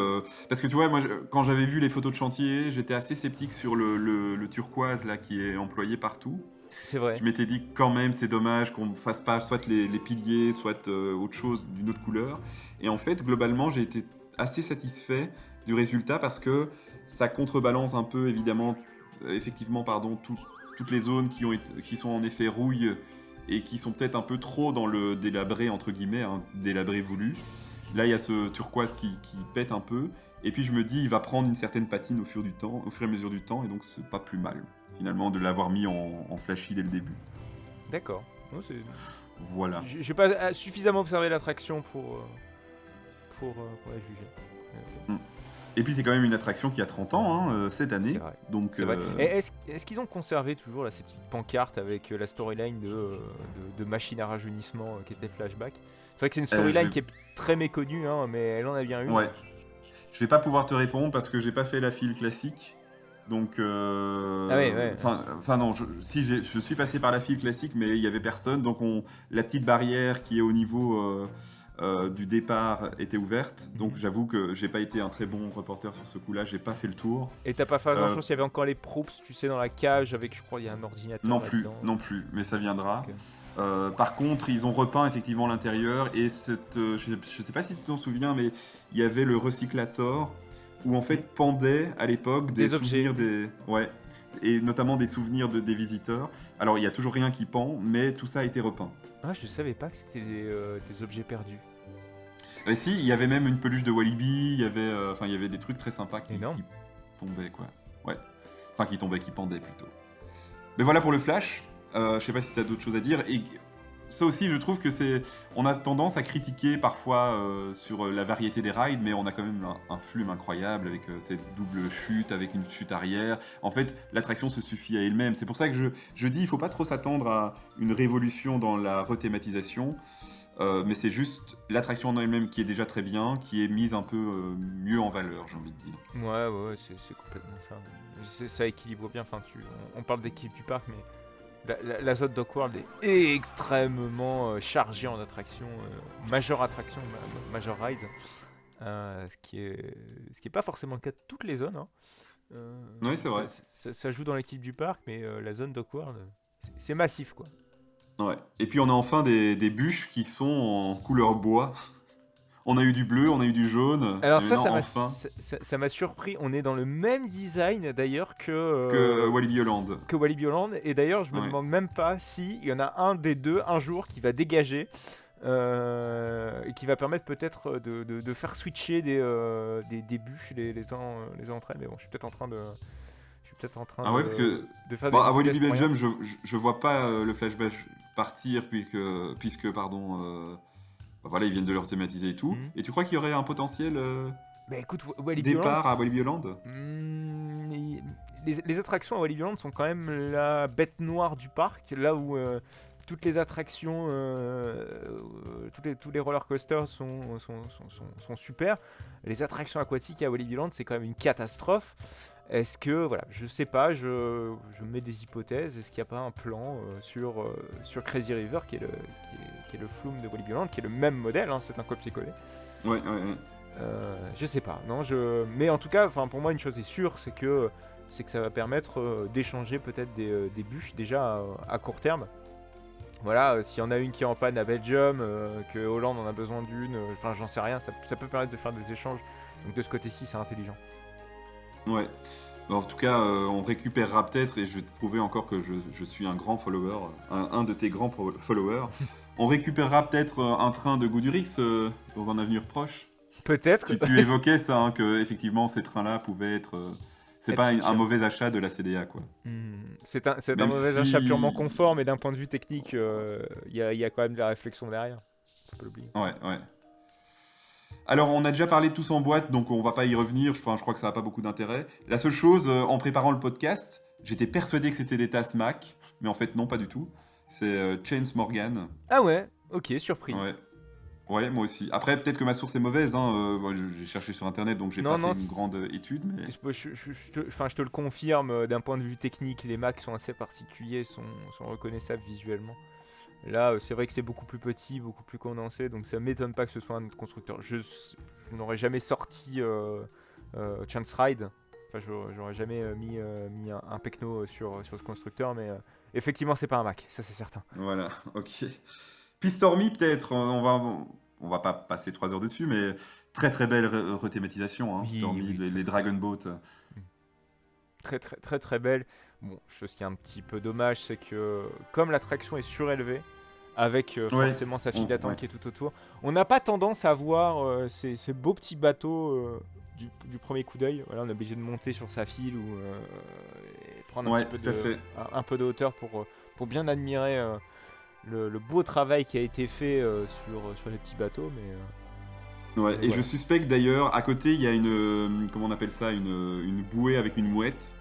parce que tu vois, moi, quand j'avais vu les photos de chantier, j'étais assez sceptique sur le turquoise là, qui est employé partout. C'est vrai. Je m'étais dit quand même c'est dommage qu'on ne fasse pas soit les piliers, soit autre chose d'une autre couleur. Et en fait, globalement, j'ai été assez satisfait du résultat parce que ça contrebalance un peu, évidemment, effectivement, pardon, toutes les zones qui sont en effet rouille et qui sont peut-être un peu trop dans le délabré, entre guillemets, hein, délabré voulu. Là, il y a ce turquoise qui pète un peu. Et puis je me dis, il va prendre une certaine patine au fur et à mesure du temps, et donc c'est pas plus mal, finalement, de l'avoir mis en flashy dès le début. D'accord. Non, Voilà. j'ai pas suffisamment observé l'attraction pour la juger. Ok. Et puis c'est quand même une attraction qui a 30 ans, hein, cette année. C'est vrai. Donc, C'est vrai. Et est-ce qu'ils ont conservé toujours là, ces petites pancartes avec la storyline de machine à rajeunissement qui était Flashback? C'est vrai que c'est une storyline qui est très méconnue, hein, mais elle en a bien une. Ouais. Je vais pas pouvoir te répondre parce que j'ai pas fait la file classique. Donc, Ah ouais. Enfin non, je suis passé par la file classique, mais il y avait personne. Donc la petite barrière qui est au niveau du départ était ouverte. Donc j'avoue que j'ai pas été un très bon reporter sur ce coup-là. J'ai pas fait le tour. Et t'as pas fait grand-chose, il y avait encore les props, tu sais, dans la cage avec, je crois, il y a un ordinateur. Non plus, là-dedans. non plus, mais ça viendra. Ok. Par contre, ils ont repeint effectivement l'intérieur et je sais pas si tu t'en souviens, mais il y avait le recyclator où en fait pendaient à l'époque des souvenirs ouais, et notamment des souvenirs des visiteurs. Alors il y a toujours rien qui pend, mais tout ça a été repeint. Ah, je savais pas que c'était des objets perdus. Et si, il y avait même une peluche de Walibi, il y avait des trucs très sympas qui Énorme. tombaient quoi. Ouais, enfin qui pendaient plutôt. Mais voilà pour le Flash. Je sais pas si tu as d'autres choses à dire. Et ça aussi, je trouve que on a tendance à critiquer parfois sur la variété des rides, mais on a quand même un flume incroyable avec cette double chute, avec une chute arrière. En fait, l'attraction se suffit à elle-même. C'est pour ça que je dis, il faut pas trop s'attendre à une révolution dans la rethématisation. Mais c'est juste l'attraction en elle-même qui est déjà très bien, qui est mise un peu mieux en valeur, j'ai envie de dire. Ouais, c'est complètement ça. Ça équilibre bien. Enfin, on parle d'équilibre du parc, mais la zone Dockworld est extrêmement chargée en attractions, major rides, ce qui est pas forcément le cas de toutes les zones. Hein. Oui, c'est vrai. Ça joue dans l'équilibre du parc, mais la zone Dockworld, c'est massif, quoi. Ouais. Et puis on a enfin des bûches qui sont en couleur bois. On a eu du bleu, on a eu du jaune. Alors et ça maintenant, ça m'a surpris. On est dans le même design d'ailleurs que Walibi Holland. Que Walibi Holland. Et d'ailleurs, je me Ouais. demande même pas si il y en a un des deux un jour qui va dégager et qui va permettre peut-être de faire switcher des bûches les uns entre elles. Mais bon, je suis peut-être en train de Ah ouais, parce que de faire bon, des à Walibi hypothèses pour Belgium, je vois pas le flashback partir puisque pardon, voilà, ils viennent de le thématiser et tout. Mhm. Et tu crois qu'il y aurait un potentiel rien. Mais écoute, Walibi départ à Walibi Holland? Les attractions à Walibi Holland sont quand même la bête noire du parc, là où toutes les attractions, tous les roller coasters sont super. Les attractions aquatiques à Walibi Holland, c'est quand même une catastrophe. Est-ce que, voilà, je sais pas, je mets des hypothèses. Est-ce qu'il n'y a pas un plan sur Crazy River, qui est le flume de Walibi Holland, qui est le même modèle, hein, c'est un copier-coller. Ouais. Je sais pas, non, mais en tout cas, pour moi, une chose est sûre, c'est que ça va permettre d'échanger peut-être des bûches déjà à court terme. Voilà, s'il y en a une qui est en panne à Belgium, que Hollande en a besoin d'une, enfin j'en sais rien, ça peut permettre de faire des échanges. Donc de ce côté-ci, c'est intelligent. Ouais. En tout cas, on récupérera peut-être, et je vais te prouver encore que je suis un grand follower, un de tes grands followers. On récupérera peut-être un train de Goudurix dans un avenir proche. Peut-être. Tu évoquais ça, hein, que effectivement ces trains-là pouvaient être. C'est pas un mauvais achat de la CDA, quoi. C'est un Même mauvais achat purement confort, mais d'un point de vue technique, il y a quand même de la réflexion derrière. Faut pas l'oublier. Ouais. Alors, on a déjà parlé de tous en boîte, donc on va pas y revenir. Enfin, je crois que ça n'a pas beaucoup d'intérêt. La seule chose, en préparant le podcast, j'étais persuadé que c'était des tasses Mac, mais en fait, non, pas du tout. C'est Chains Morgan. Ah ouais, ok, surpris. Ouais, moi aussi. Après, peut-être que ma source est mauvaise. Hein. J'ai cherché sur Internet, donc j'ai pas fait une grande étude. Mais... Je te le confirme, d'un point de vue technique, les Macs sont assez particuliers, sont reconnaissables visuellement. Là, c'est vrai que c'est beaucoup plus petit, beaucoup plus condensé, donc ça m'étonne pas que ce soit un autre constructeur. Je n'aurais jamais sorti Chance Ride, enfin j'aurais jamais mis un Pecno sur ce constructeur, mais effectivement c'est pas un Mac, ça c'est certain. Voilà, ok. Puis Stormy peut-être, on va pas passer 3 heures dessus, mais très très belle rethématisation, hein, Oui, Stormy, les Dragon Boat. Très très très très belle. Bon, ce qui est un petit peu dommage, c'est que comme l'attraction est surélevée, avec forcément sa file d'attente qui est tout autour, on n'a pas tendance à voir ces beaux petits bateaux du premier coup d'œil. Voilà, on est obligé de monter sur sa file ou prendre un peu de hauteur pour bien admirer le beau travail qui a été fait sur les petits bateaux. Mais je suspecte d'ailleurs, à côté, il y a une, comment on appelle ça, une bouée avec une mouette.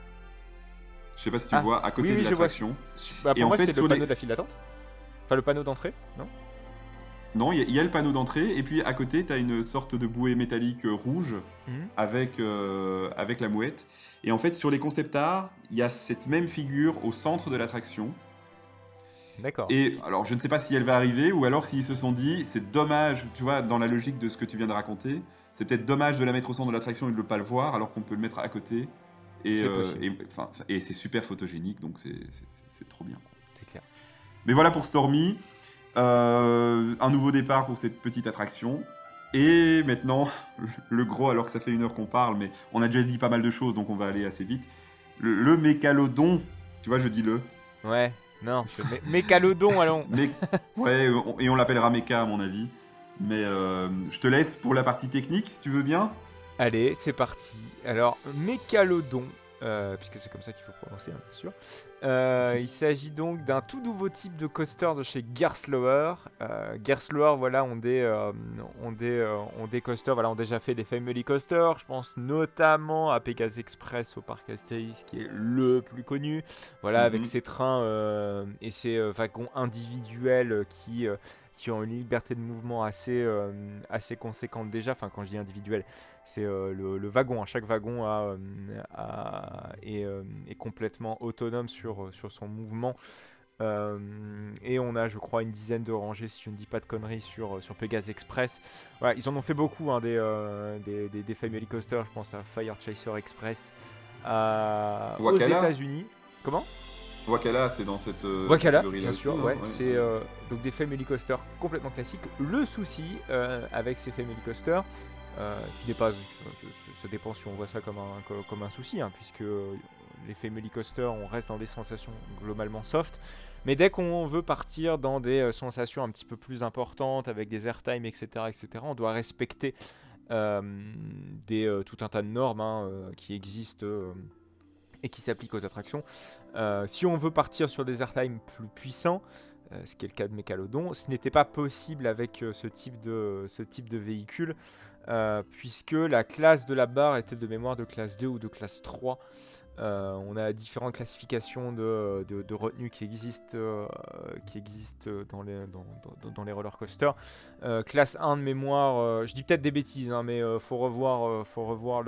Je sais pas si tu vois, à côté de l'attraction. Pour moi, c'est le panneau de la file d'attente. Enfin, le panneau d'entrée, non ? Non, il y a le panneau d'entrée, et puis à côté, tu as une sorte de bouée métallique rouge avec la mouette. Et en fait, sur les concept art, il y a cette même figure au centre de l'attraction. D'accord. Et alors, je ne sais pas si elle va arriver, ou alors s'ils se sont dit, c'est dommage, tu vois, dans la logique de ce que tu viens de raconter, c'est peut-être dommage de la mettre au centre de l'attraction et de ne pas le voir, alors qu'on peut le mettre à côté. Et c'est super photogénique, donc c'est trop bien, quoi. C'est clair. Mais voilà pour Stormy. Un nouveau départ pour cette petite attraction. Et maintenant, le gros, alors que ça fait 1 heure qu'on parle, mais on a déjà dit pas mal de choses, donc on va aller assez vite. Le Mécalodon, tu vois, je dis le. Ouais, non, Mécalodon, allons. Et on l'appellera Méca, à mon avis. Mais je te laisse pour la partie technique, si tu veux bien. Allez, c'est parti. Alors, Mécalodon, puisque c'est comme ça qu'il faut prononcer, hein, bien sûr. Il s'agit donc d'un tout nouveau type de coaster de chez Gerstlauer. Gerstlauer, voilà, ont des coasters, voilà, ont déjà fait des Family Coasters. Je pense notamment à Pegasus Express au parc Astérix, qui est le plus connu. Voilà, avec ses trains et ses wagons individuels qui ont une liberté de mouvement assez conséquente déjà. Enfin, quand je dis individuel, c'est le wagon. Chaque wagon est complètement autonome sur son mouvement. Et on a, je crois, une dizaine de rangées, si je ne dis pas de conneries, sur Pegasus Express. Voilà, ils en ont fait beaucoup, hein, des Family Coasters. Je pense à Fire Chaser Express aux États-Unis. Comment ? Wakala, c'est dans cette Wakala, bien aussi, sûr, hein, ouais. C'est donc des Family Coasters complètement classiques. Le souci avec ces Family Coasters, qui n'est pas, ça dépend si on voit ça comme un souci, hein, puisque les Family Coasters, on reste dans des sensations globalement soft. Mais dès qu'on veut partir dans des sensations un petit peu plus importantes, avec des airtime, etc., on doit respecter tout un tas de normes qui existent et qui s'appliquent aux attractions. Si on veut partir sur des airtime plus puissants, ce qui est le cas de Mécalodon, ce n'était pas possible avec ce type de véhicule, puisque la classe de la barre était de mémoire de classe 2 ou de classe 3. On a différentes classifications de retenue qui existent dans les roller coasters. Classe 1 de mémoire, je dis peut-être des bêtises, hein, mais faut revoir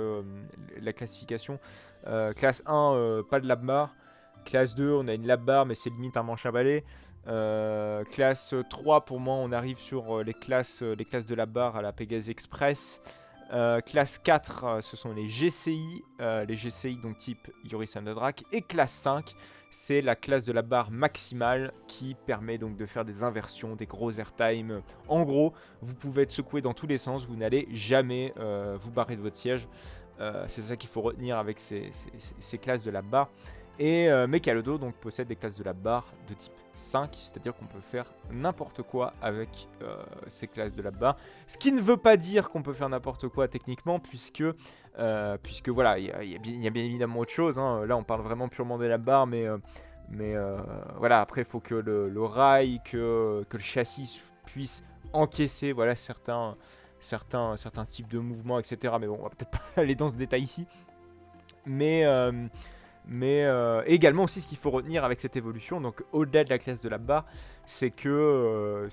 la classification. Classe 1, pas de lap bar. Classe 2, on a une lap bar, mais c'est limite un manche à balai. Classe 3, pour moi, on arrive sur les classes de lap bar à la Pegasus Express. Classe 4, ce sont les GCI donc type Yoris Thunderdrak. Et classe 5, c'est la classe de la barre maximale qui permet donc de faire des inversions, des gros airtime. En gros, vous pouvez être secoué dans tous les sens, vous n'allez jamais vous barrer de votre siège. C'est ça qu'il faut retenir avec ces classes de la barre. Et Mechalodo donc possède des classes de la barre de type 5, c'est-à-dire qu'on peut faire n'importe quoi avec ces classes de la barre. Ce qui ne veut pas dire qu'on peut faire n'importe quoi techniquement, puisque voilà, il y a bien évidemment autre chose. Hein. Là, on parle vraiment purement de la barre, mais voilà, après, il faut que le rail, que le châssis puisse encaisser, voilà, certains types de mouvements, etc. Mais bon, on va peut-être pas aller dans ce détail ici. Mais également aussi ce qu'il faut retenir avec cette évolution, donc au-delà de la classe de la barre, c'est que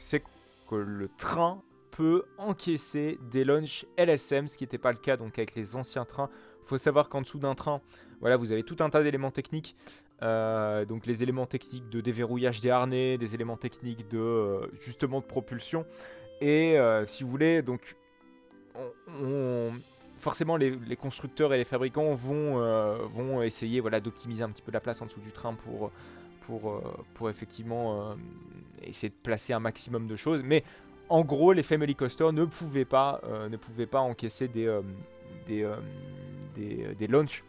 le train peut encaisser des launchs LSM, ce qui n'était pas le cas donc avec les anciens trains. Il faut savoir qu'en dessous d'un train, voilà, vous avez tout un tas d'éléments techniques, donc les éléments techniques de déverrouillage des harnais, des éléments techniques de justement de propulsion, et si vous voulez, donc forcément, les constructeurs et les fabricants vont essayer, voilà, d'optimiser un petit peu la place en dessous du train pour effectivement essayer de placer un maximum de choses. Mais en gros, les Family Coasters ne pouvaient pas encaisser des launchs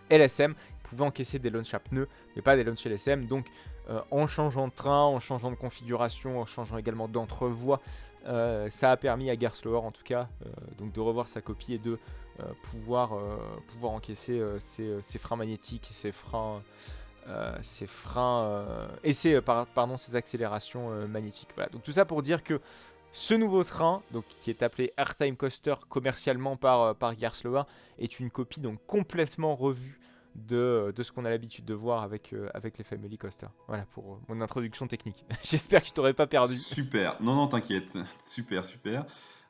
LSM. Ils pouvaient encaisser des launchs à pneus, mais pas des launchs LSM. Donc, en changeant de train, en changeant de configuration, en changeant également d'entrevoie, ça a permis à Gerstlauer en tout cas donc de revoir sa copie et de pouvoir encaisser ses freins magnétiques, ses accélérations magnétiques. Voilà. Donc tout ça pour dire que ce nouveau train, donc, qui est appelé Airtime Coaster commercialement par Gerstlauer, est une copie donc complètement revue de ce qu'on a l'habitude de voir avec les Family Coasters. Voilà pour mon introduction technique. J'espère que je t'aurais pas perdu. Super, non, t'inquiète, super.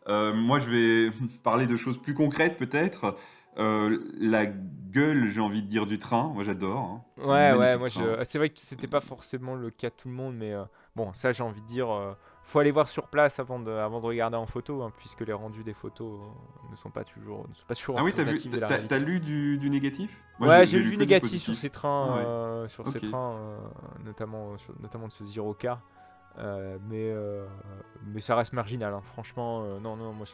Moi, je vais parler de choses plus concrètes peut-être. La gueule, j'ai envie de dire, du train, moi j'adore. Hein. Ouais, moi c'est vrai que c'était pas forcément le cas de tout le monde, mais bon, ça j'ai envie de dire, faut aller voir sur place avant de regarder en photo, hein, puisque les rendus des photos ne sont pas toujours Ah oui, représentatifs de la réalité. t'as lu du négatif? Moi, Ouais, j'ai lu du négatif sur ces trains, Ok. notamment de ce Zero Car. Mais ça reste marginal, hein. Franchement, non, moi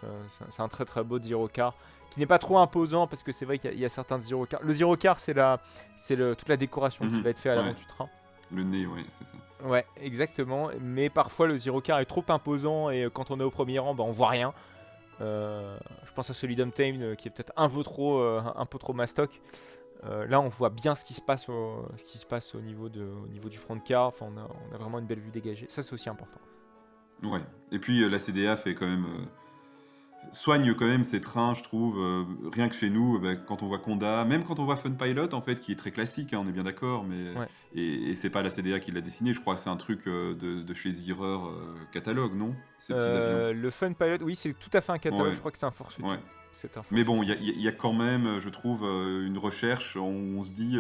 c'est un très très beau Zero Car qui n'est pas trop imposant, parce que c'est vrai qu'il y a certains Zero Car. Le Zero Car, c'est toute la décoration qui va être faite à l'avant du train. Le nez, ouais, c'est ça. Ouais, exactement. Mais parfois le Zero Car est trop imposant, et quand on est au premier rang, on voit rien. Je pense à celui d'Untamed qui est peut-être un peu trop mastoc. Là, on voit bien ce qui se passe au niveau du front de car. Enfin, on a vraiment une belle vue dégagée. Ça, c'est aussi important. Ouais. Et puis la CDA fait quand même soigne quand même ces trains, je trouve. Rien que chez nous, quand on voit Conda, même quand on voit Fun Pilot, en fait, qui est très classique, hein, on est bien d'accord, mais Ouais. et c'est pas la CDA qui l'a dessiné. Je crois que c'est un truc de chez Zierer catalogue, non? Ces petits avions. Le Fun Pilot, oui, c'est tout à fait un catalogue. Ouais. Je crois que c'est un force. Ouais. C'est un Mais bon, il y a quand même, je trouve, une recherche. On se dit,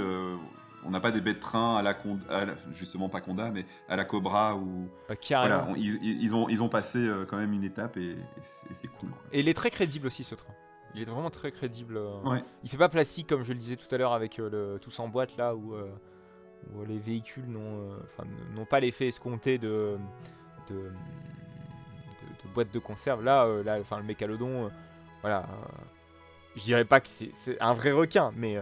on n'a pas des bêtes de train à justement pas Conda, mais à la Cobra ou carrément. voilà, ils ont passé quand même une étape et c'est cool. Quoi. Et il est très crédible aussi, ce train. Il est vraiment très crédible. Ouais. Il fait pas plastique, comme je le disais tout à l'heure avec tous en boîte là, où les véhicules n'ont pas l'effet escompté de boîte de conserve. Là, le Mechalodon, voilà. Je dirais pas que c'est un vrai requin, mais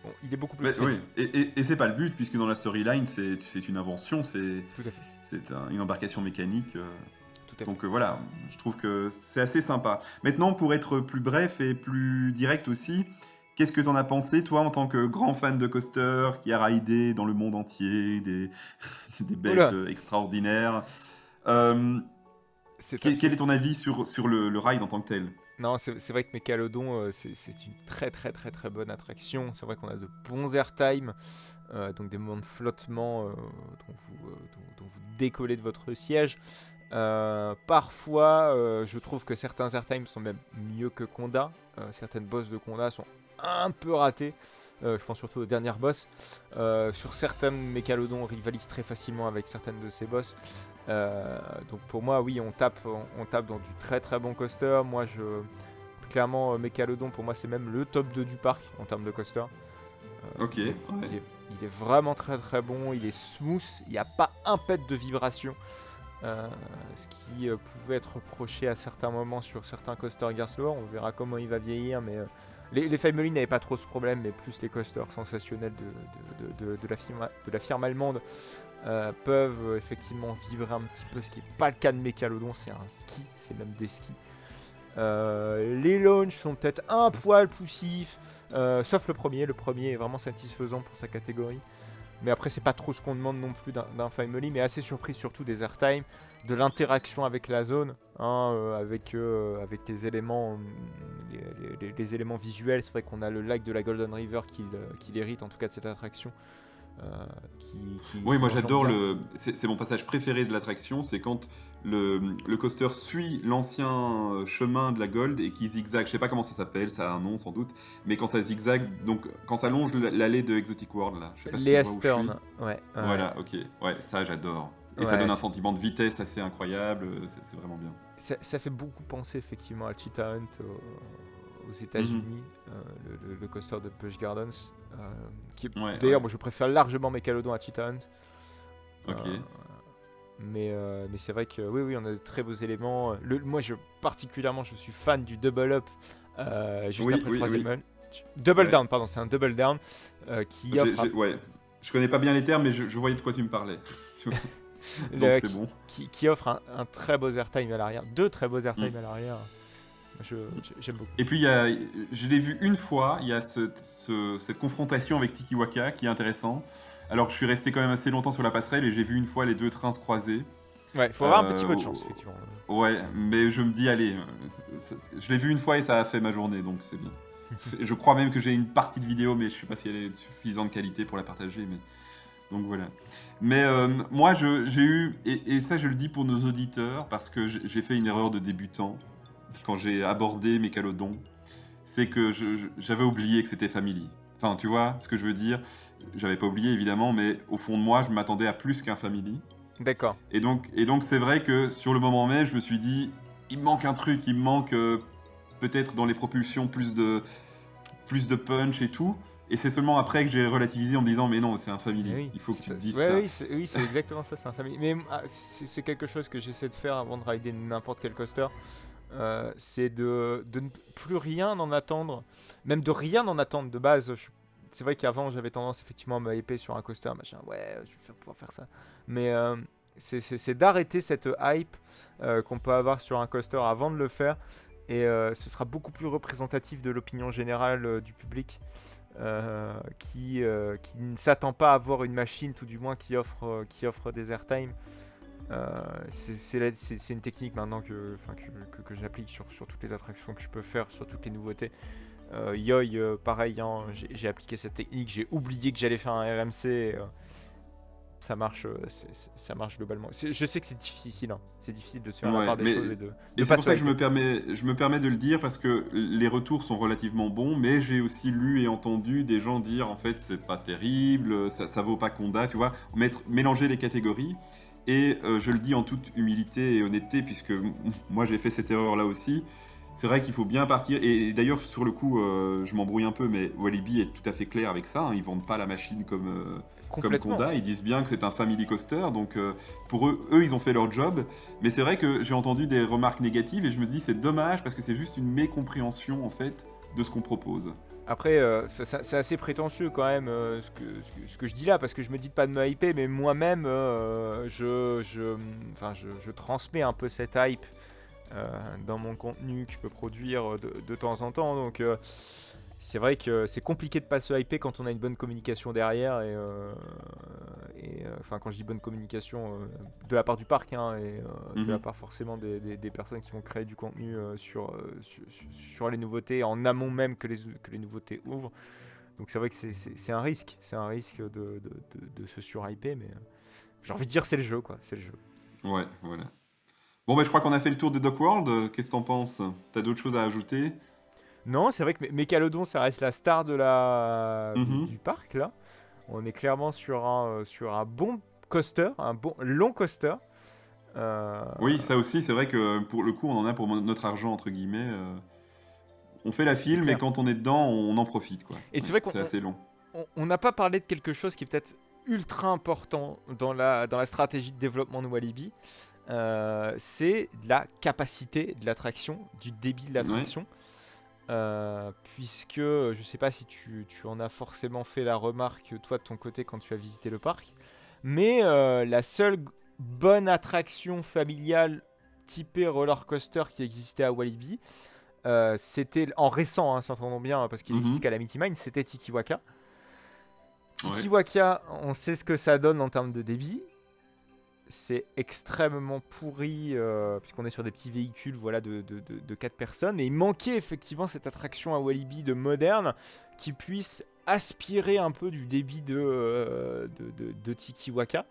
bon, il est beaucoup plus Oui, et c'est pas le but, puisque dans la storyline, c'est une invention, c'est Tout à fait. c'est une embarcation mécanique. Tout à fait. Donc voilà, je trouve que c'est assez sympa. Maintenant, pour être plus bref et plus direct aussi, qu'est-ce que t'en as pensé, toi, en tant que grand fan de coaster, qui a raidé dans le monde entier des bêtes extraordinaires quel est ton avis sur le ride en tant que tel? Non, c'est vrai que Mechalodon, c'est une très très très très bonne attraction. C'est vrai qu'on a de bons airtime, donc des moments de flottement dont vous décollez de votre siège. Parfois, je trouve que certains airtime sont même mieux que Conda. Certaines bosses de Conda sont un peu ratées. Je pense surtout aux dernières bosses. Sur certains Mechalodon, on rivalise très facilement avec certaines de ces bosses. Donc pour moi, oui, on tape dans du très très bon coaster. Moi, clairement, Mécalodon, pour moi, c'est même le top 2 du parc en termes de coaster. Ok, Il est vraiment très très bon, il est smooth, il n'y a pas un pet de vibration. Ce qui pouvait être reproché à certains moments sur certains coasters Gerstlauer. On verra comment il va vieillir, mais les Family n'avaient pas trop ce problème, mais plus les coasters sensationnels de la firme allemande peuvent effectivement vibrer un petit peu, ce qui n'est pas le cas de Mécalodon, c'est un ski, c'est même des skis. Les launches sont peut-être un poil poussifs, sauf le premier est vraiment satisfaisant pour sa catégorie. Mais après, c'est pas trop ce qu'on demande non plus d'un Family, mais assez surpris surtout des airtime, de l'interaction avec la zone, avec les éléments, les éléments visuels. C'est vrai qu'on a le lac de la Golden River qui hérite en tout cas de cette attraction. Oui, moi j'adore c'est mon passage préféré de l'attraction, c'est quand le coaster suit l'ancien chemin de la Gold et qui zigzague. Je sais pas comment ça s'appelle, ça a un nom sans doute, mais quand ça zigzague, donc quand ça longe l'allée de Exotic World là. Je sais pas si les tu vois où je Astern, suis. ouais. Voilà, ok, ouais, ça j'adore. Et ça donne un sentiment de vitesse assez incroyable, c'est vraiment bien. Ça fait beaucoup penser effectivement à Cheetah Hunt aux États-Unis, le coaster de Busch Gardens. D'ailleurs, moi je préfère largement Mécalodon à Cheetah Hunt. Ok. Mais c'est vrai que oui, on a de très beaux éléments. Moi, particulièrement, je suis fan du double up juste après le troisième launch. Double down, pardon, c'est un double down qui offre. Ouais, je connais pas bien les termes, mais je voyais de quoi tu me parlais. Donc c'est bon. Qui offre un très beau airtime à l'arrière, deux très beaux airtime à l'arrière. J'aime beaucoup. Et puis, je l'ai vu une fois, il y a cette confrontation avec Tiki Waka qui est intéressant. Alors je suis resté quand même assez longtemps sur la passerelle et j'ai vu une fois les deux trains se croiser. Ouais, il faut avoir un petit peu de chance, effectivement. Ouais, mais je me dis, allez, je l'ai vu une fois et ça a fait ma journée, donc c'est bien. Je crois même que j'ai une partie de vidéo, mais je sais pas si elle est de suffisante qualité pour la partager, mais... Donc voilà. Mais moi, j'ai eu, et ça je le dis pour nos auditeurs, parce que j'ai fait une erreur de débutant quand j'ai abordé Mécalodon, c'est que j'avais oublié que c'était Family. Enfin, tu vois ce que je veux dire? J'avais pas oublié évidemment, mais au fond de moi, je m'attendais à plus qu'un Family. D'accord. Et donc c'est vrai que sur le moment même, je me suis dit, il me manque un truc, il me manque peut-être dans les propulsions plus de punch et tout. Et c'est seulement après que j'ai relativisé en me disant, mais non, c'est un Family, oui, il faut que tu te dises ça. Oui, c'est exactement ça, c'est un Family. Mais c'est quelque chose que j'essaie de faire avant de rider n'importe quel coaster. C'est de ne plus rien en attendre, même de rien en attendre de base. C'est vrai qu'avant j'avais tendance effectivement à me hyper sur un coaster, machin, ouais, je vais pouvoir faire ça. Mais c'est d'arrêter cette hype qu'on peut avoir sur un coaster avant de le faire, et ce sera beaucoup plus représentatif de l'opinion générale du public qui ne s'attend pas à voir une machine, tout du moins qui offre des airtime. C'est une technique maintenant que j'applique sur toutes les attractions que je peux faire, sur toutes les nouveautés. Yoi, pareil, hein, j'ai appliqué cette technique, j'ai oublié que j'allais faire un RMC. Ça marche globalement. Je sais que c'est difficile, hein. C'est difficile de se faire la part des choses et c'est pour ça que je me permets de le dire, parce que les retours sont relativement bons, mais j'ai aussi lu et entendu des gens dire en fait c'est pas terrible, ça vaut pas Conda, tu vois, mélanger les catégories. Et je le dis en toute humilité et honnêteté, puisque moi j'ai fait cette erreur là aussi. C'est vrai qu'il faut bien partir, et d'ailleurs sur le coup je m'embrouille un peu, mais Walibi est tout à fait clair avec ça, hein. Ils vendent pas la machine comme Conda, ils disent bien que c'est un family coaster, donc pour eux ils ont fait leur job. Mais c'est vrai que j'ai entendu des remarques négatives et je me dis c'est dommage, parce que c'est juste une mécompréhension en fait de ce qu'on propose. Après, c'est assez prétentieux quand même ce que je dis là, parce que je me dis de pas de me hyper, mais moi-même je transmets un peu cette hype dans mon contenu que je peux produire de temps en temps, donc c'est vrai que c'est compliqué de pas se hyper quand on a une bonne communication derrière, et quand je dis bonne communication de la part du parc, hein, et de la part forcément des personnes qui vont créer du contenu sur les nouveautés en amont même que les nouveautés ouvrent. Donc c'est vrai que c'est un risque, de se sur-hyper, mais j'ai envie de dire c'est le jeu, quoi, c'est le jeu. Ouais, voilà. Bon, je crois qu'on a fait le tour de Dock World. Qu'est-ce que t'en penses? T'as d'autres choses à ajouter? Non, c'est vrai que Mécalodon, ça reste la star du parc, là. On est clairement sur un bon coaster, un bon long coaster. Oui, ça aussi, c'est vrai que pour le coup, on en a pour notre argent, entre guillemets. On fait la file, mais clair. quand on est dedans, on en profite, quoi. Et c'est vrai qu'on C'est assez long. on n'a pas parlé de quelque chose qui est peut-être ultra important dans la stratégie de développement de Walibi. C'est la capacité de l'attraction, du débit de l'attraction. Puisque je sais pas si tu en as forcément fait la remarque toi de ton côté quand tu as visité le parc, mais la seule bonne attraction familiale typée roller coaster qui existait à Walibi, c'était en récent, s'entendons bien parce qu'il existe qu'à la Mighty Mine, c'était Tiki Waka. Tiki Waka, on sait ce que ça donne en termes de débit. C'est extrêmement pourri puisqu'on est sur des petits véhicules de 4 personnes, et il manquait effectivement cette attraction à Walibi de moderne qui puisse aspirer un peu du débit de Tiki Waka,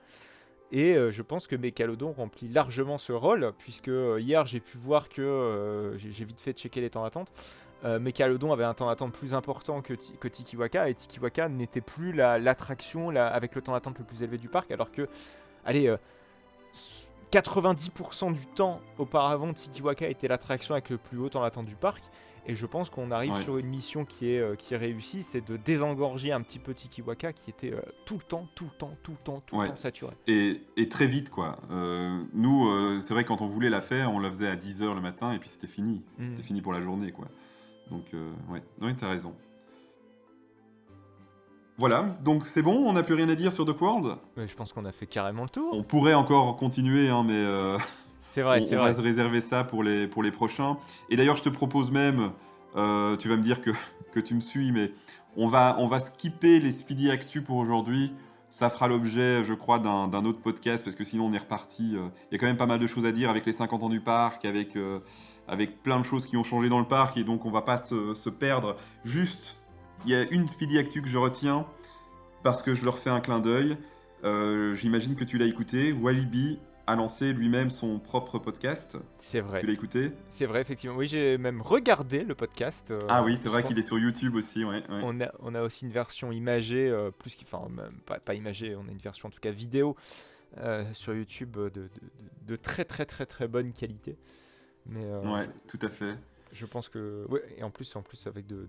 et je pense que Mécalodon remplit largement ce rôle, puisque hier j'ai pu voir que j'ai vite fait checker les temps d'attente. Mécalodon avait un temps d'attente plus important que Tiki Waka, et Tiki Waka n'était plus l'attraction avec le temps d'attente le plus élevé du parc, alors que allez 90% du temps auparavant, Tiki Waka était l'attraction avec le plus haut temps d'attente du parc. Et je pense qu'on arrive sur une mission qui est réussie, c'est de désengorger un petit peu Tiki Waka qui était tout le temps saturé. Et très vite, quoi. Nous, c'est vrai que quand on voulait la faire, on la faisait à 10h le matin et puis c'était fini. C'était fini pour la journée, quoi. Donc, ouais, t'as raison. Voilà, donc c'est bon, on n'a plus rien à dire sur The World. Mais je pense qu'on a fait carrément le tour. On pourrait encore continuer, mais c'est vrai, on va se réserver ça pour les prochains. Et d'ailleurs, je te propose même, tu vas me dire que tu me suis, mais on va skipper les Speedy Actu pour aujourd'hui. Ça fera l'objet, je crois, d'un autre podcast, parce que sinon on est reparti. Il y a quand même pas mal de choses à dire avec les 50 ans du parc, avec plein de choses qui ont changé dans le parc, et donc on va pas se perdre. Juste, il y a une Speedy Actu que je retiens, parce que je leur fais un clin d'œil. J'imagine que tu l'as écouté. Walibi a lancé lui-même son propre podcast. C'est vrai. Tu l'as écouté ? C'est vrai, effectivement. Oui, j'ai même regardé le podcast. Ah oui, c'est vrai qu'il est sur YouTube aussi, ouais. On a aussi une version imagée, même pas imagée, on a une version en tout cas vidéo sur YouTube de très très très très bonne qualité. Mais, ouais, tout à fait. Je pense que... Ouais, et en plus avec de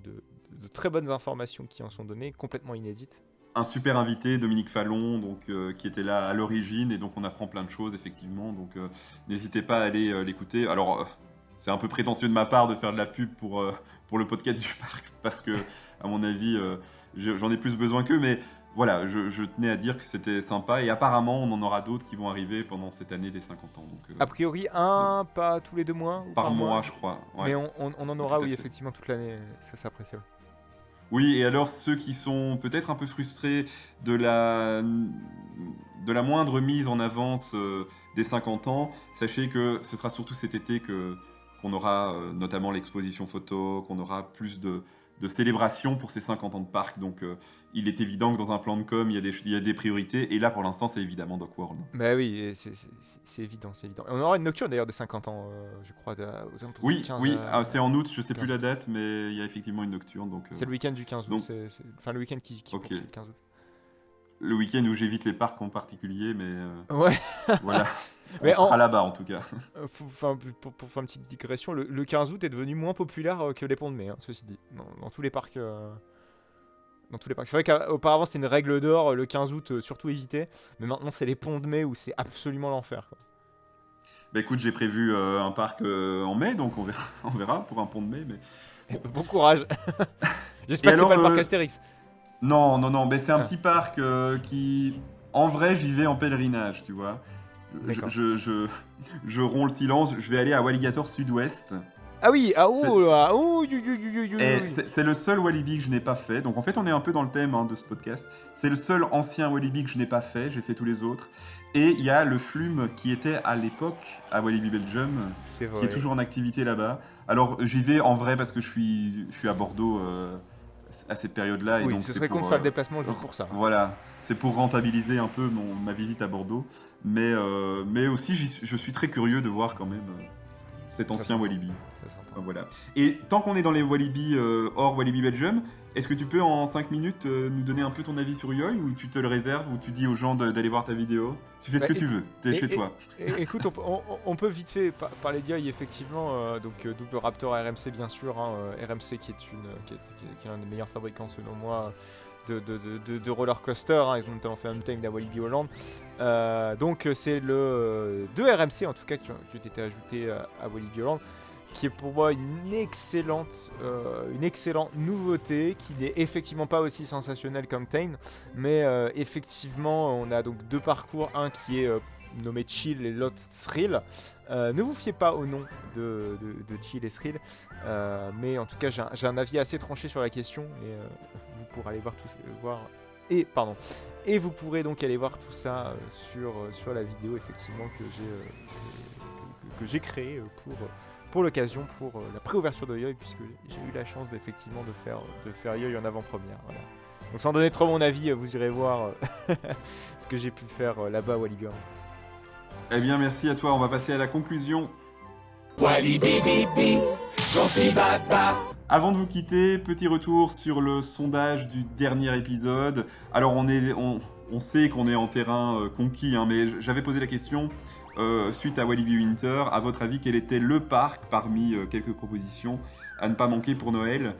très bonnes informations qui en sont données, complètement inédites. Un super invité, Dominique Fallon, donc, qui était là à l'origine, et donc on apprend plein de choses, effectivement. Donc n'hésitez pas à aller l'écouter. Alors, c'est un peu prétentieux de ma part de faire de la pub pour le podcast du parc, parce que, à mon avis, j'en ai plus besoin qu'eux, mais voilà, je tenais à dire que c'était sympa, et apparemment, on en aura d'autres qui vont arriver pendant cette année des 50 ans. Donc, a priori, pas tous les 2 mois ou par mois, je crois. Ouais. Mais on en aura, oui, effectivement, toute l'année, ça s'apprécie. Oui, et alors ceux qui sont peut-être un peu frustrés de la moindre mise en avance des 50 ans, sachez que ce sera surtout cet été qu'on aura notamment l'exposition photo, qu'on aura plus de célébrations pour ces 50 ans de parc. Donc il est évident que dans un plan de com, il y a des priorités, et là pour l'instant c'est évidemment Doc World. Bah oui, c'est évident, c'est évident. Et on aura une nocturne d'ailleurs de 50 ans, je crois, aux alentours du 15. Oui, c'est en août, je sais plus la date, mais il y a effectivement une nocturne. Donc, c'est le week-end du 15 août, donc, enfin le week-end qui poursuit le 15 août. Le week-end où j'évite les parcs en particulier, mais ouais. Voilà. On sera là-bas en tout cas. Pour faire une petite digression, le 15 août est devenu moins populaire que les ponts de mai, ceci dit, dans tous les parcs. Dans tous les parcs. C'est vrai qu'auparavant c'était une règle d'or, le 15 août surtout éviter, mais maintenant c'est les ponts de mai où c'est absolument l'enfer, quoi. Bah écoute, j'ai prévu un parc en mai, donc on verra pour un pont de mai. Mais... Bon courage. J'espère que c'est pas le parc Astérix. Non, mais c'est un petit parc qui... En vrai, j'y vais en pèlerinage, tu vois. Je romps le silence, je vais aller à Walligator Sud-Ouest. Ah oui, c'est le seul Walibi que je n'ai pas fait. Donc en fait, on est un peu dans le thème de ce podcast. C'est le seul ancien Walibi que je n'ai pas fait. J'ai fait tous les autres. Et il y a le Flume qui était à l'époque à Walibi Belgium, qui est toujours en activité là-bas. Alors j'y vais en vrai parce que je suis à Bordeaux à cette période-là. Oui, et donc ce serait con de faire le déplacement juste pour ça. Voilà, c'est pour rentabiliser un peu ma visite à Bordeaux. Mais aussi, je suis très curieux de voir quand même cet ancien Walibi. ça s'entend. Voilà. Et tant qu'on est dans les Walibi hors Walibi Belgium, est-ce que tu peux en 5 minutes nous donner un peu ton avis sur Yoy, ou tu te le réserves, ou tu dis aux gens d'aller voir ta vidéo? Tu fais ce que tu veux, t'es chez toi. Écoute, on peut vite fait parler d'Yoy, effectivement. Donc double Raptor RMC, bien sûr. RMC qui est l'un des meilleurs fabricants, selon moi, de roller coaster. Ils ont notamment fait un time à Walibi Holland. Donc c'est le 2 RMC, en tout cas, qui ont été ajoutés à Walibi Holland, qui est pour moi une excellente nouveauté, qui n'est effectivement pas aussi sensationnelle comme Tane, mais effectivement on a donc 2 parcours, un qui est nommé Chill et l'autre Thrill. Ne vous fiez pas au nom de Chill et Thrill, mais en tout cas j'ai un avis assez tranché sur la question, et vous pourrez aller voir et vous pourrez donc aller voir tout ça sur la vidéo effectivement que j'ai créée pour l'occasion, pour la préouverture de Yoy, puisque j'ai eu la chance effectivement de faire Yoy en avant-première. Voilà. Donc sans donner trop mon avis, vous irez voir ce que j'ai pu faire là-bas à Walibi. Eh bien, merci à toi. On va passer à la conclusion. Walibi Bibi, j'en suis Baba. Avant de vous quitter, petit retour sur le sondage du dernier épisode. Alors, on sait qu'on est en terrain conquis, mais j'avais posé la question suite à Walibi Winter. À votre avis, quel était le parc parmi quelques propositions à ne pas manquer pour Noël?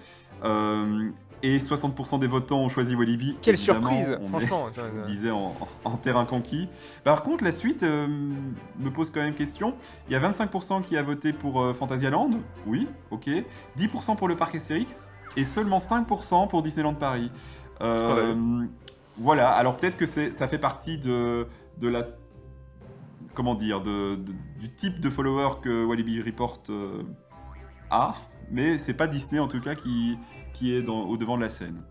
Et 60% des votants ont choisi Walibi. Quelle Évidemment, surprise, franchement. On disait en terrain conquis. Par contre, la suite me pose quand même question. Il y a 25% qui a voté pour Fantasyland. Oui, ok. 10% pour le parc Astérix. Et seulement 5% pour Disneyland Paris. Voilà, alors peut-être que ça fait partie de la... Comment dire, du type de follower que Walibi Report a. Mais c'est pas Disney en tout cas qui est au devant de la scène.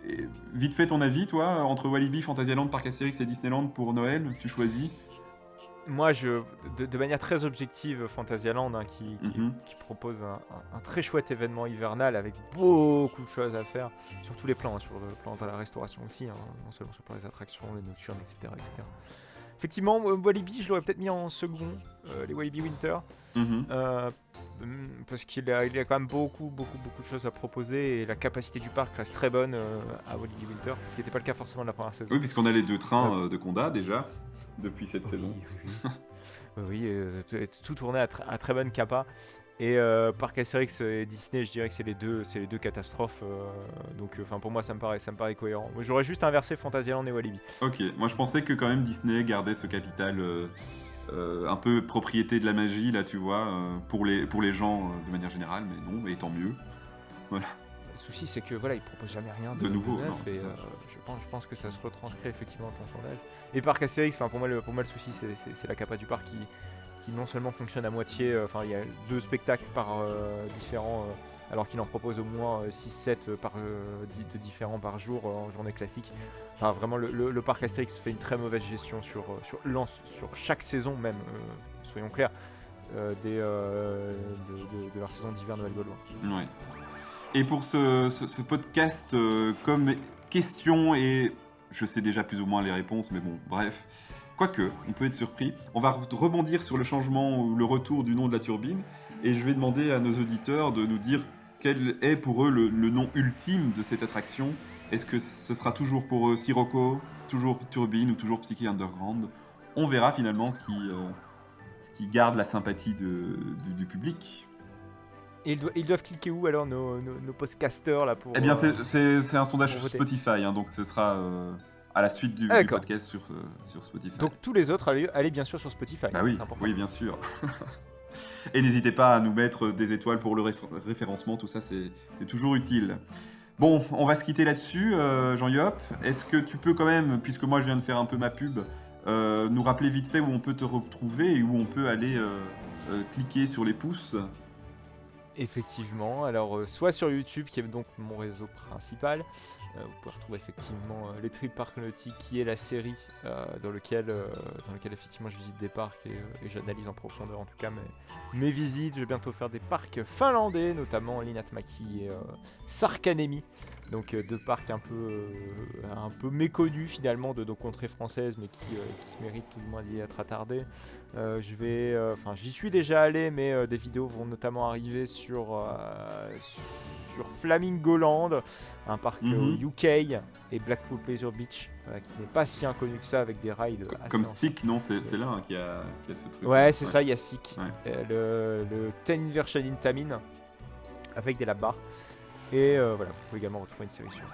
Et vite fait ton avis, toi, entre Walibi, Fantasyland, Parc Astérix et Disneyland pour Noël, tu choisis? Moi, de manière très objective, Fantasyland, qui propose un très chouette événement hivernal avec beaucoup de choses à faire sur tous les plans, sur le plan de la restauration aussi, non seulement sur les attractions, les nocturnes, etc. Effectivement, Walibi, je l'aurais peut-être mis en second, les Walibi Winter. Parce qu'il a quand même beaucoup de choses à proposer, et la capacité du parc reste très bonne à Walibi Winter, ce qui n'était pas le cas forcément de la première saison. Oui, puisqu'on a les 2 trains de Conda déjà depuis cette saison. Oui, tout tournait à très bonne capa. Et Parc Astérix et Disney, je dirais que c'est les deux catastrophes. Donc pour moi ça me paraît cohérent. Moi, j'aurais juste inversé Fantasyland et Walibi. Ok, moi je pensais que quand même Disney gardait ce capital un peu propriété de la magie, là tu vois, pour les gens de manière générale, mais non, et tant mieux. Voilà. Le souci c'est que voilà, ils proposent jamais rien de nouveau. neuf, Non, et je pense que ça se retranscrit effectivement dans ton sondage. Et Parc Astérix, pour moi le souci c'est la capa du parc qui non seulement fonctionne à moitié, il y a 2 spectacles par différents, alors qu'il en propose au moins 6-7 de différents par jour en journée classique. Enfin vraiment le parc Astérix fait une très mauvaise gestion sur chaque saison même, soyons clairs, de leur saison d'hiver Noël gaulois. Ouais. Et pour ce podcast comme question, et je sais déjà plus ou moins les réponses, mais bon, bref... Quoique, on peut être surpris. On va rebondir sur le changement ou le retour du nom de la turbine, et je vais demander à nos auditeurs de nous dire quel est pour eux le nom ultime de cette attraction. Est-ce que ce sera toujours pour eux Sirocco, toujours Turbine ou toujours Psyché Underground? On verra finalement ce qui garde la sympathie du public. Et ils doivent cliquer où alors nos podcasters là pour... Eh bien c'est un sondage sur Spotify, donc ce sera... à la suite du podcast sur Spotify. Donc tous les autres, allez bien sûr sur Spotify. Bah oui, bien sûr. Et n'hésitez pas à nous mettre des étoiles pour le référencement, tout ça c'est toujours utile. Bon, on va se quitter là-dessus, Jean-Yop. Est-ce que tu peux quand même, puisque moi je viens de faire un peu ma pub, nous rappeler vite fait où on peut te retrouver et où on peut aller cliquer sur les pouces? Effectivement, alors soit sur YouTube qui est donc mon réseau principal, vous pouvez retrouver effectivement les Trip Park Nautique qui est la série dans lequel effectivement je visite des parcs et j'analyse en profondeur en tout cas mes visites. Je vais bientôt faire des parcs finlandais, notamment Linatmaki et Sarkanemi, Donc deux parcs un peu méconnus finalement de nos contrées françaises, mais qui se méritent tout du moins d'y être attardés. J'y suis déjà allé, mais des vidéos vont notamment arriver sur Flamingoland, un parc au UK, et Blackpool Pleasure Beach, qui n'est pas si inconnu que ça, avec des rides Comme assez Sick, non, c'est là hein, qui a ce truc. Ouais, c'est ça, il y a Sick. Ouais. Le 10 Inversion in Tamin, avec des lap-bars. Et voilà, vous pouvez également retrouver une série sur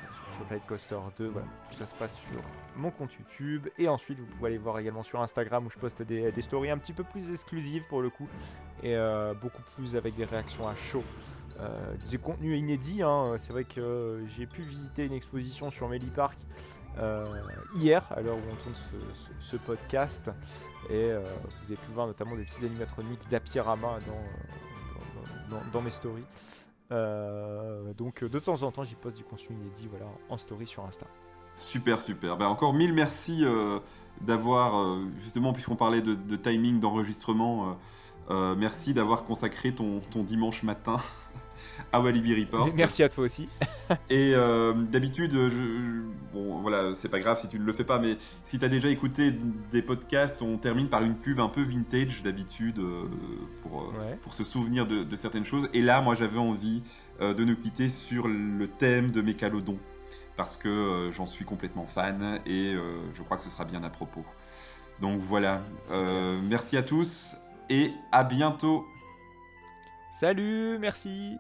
Flight Coaster 2. Voilà, tout ça se passe sur mon compte YouTube. Et ensuite, vous pouvez aller voir également sur Instagram, où je poste des stories un petit peu plus exclusives pour le coup. Et beaucoup plus avec des réactions à chaud. Des contenus inédits. Hein. C'est vrai que j'ai pu visiter une exposition sur Melly Park hier, à l'heure où on tourne ce podcast. Et vous avez pu voir notamment des petits animatroniques d'Apirama dans mes stories. Donc de temps en temps j'y poste du contenu inédit en story sur Insta. Super. Encore 1000 merci d'avoir, justement puisqu'on parlait de timing d'enregistrement, merci d'avoir consacré ton dimanche matin à Walibi Report. Merci à toi aussi. Et d'habitude, bon voilà, c'est pas grave si tu ne le fais pas, mais si tu as déjà écouté des podcasts, on termine par une pub un peu vintage d'habitude pour se souvenir de certaines choses. Et là, moi, j'avais envie de nous quitter sur le thème de Mécalodon, parce que j'en suis complètement fan et je crois que ce sera bien à propos. Donc voilà, merci à tous et à bientôt. Salut, merci.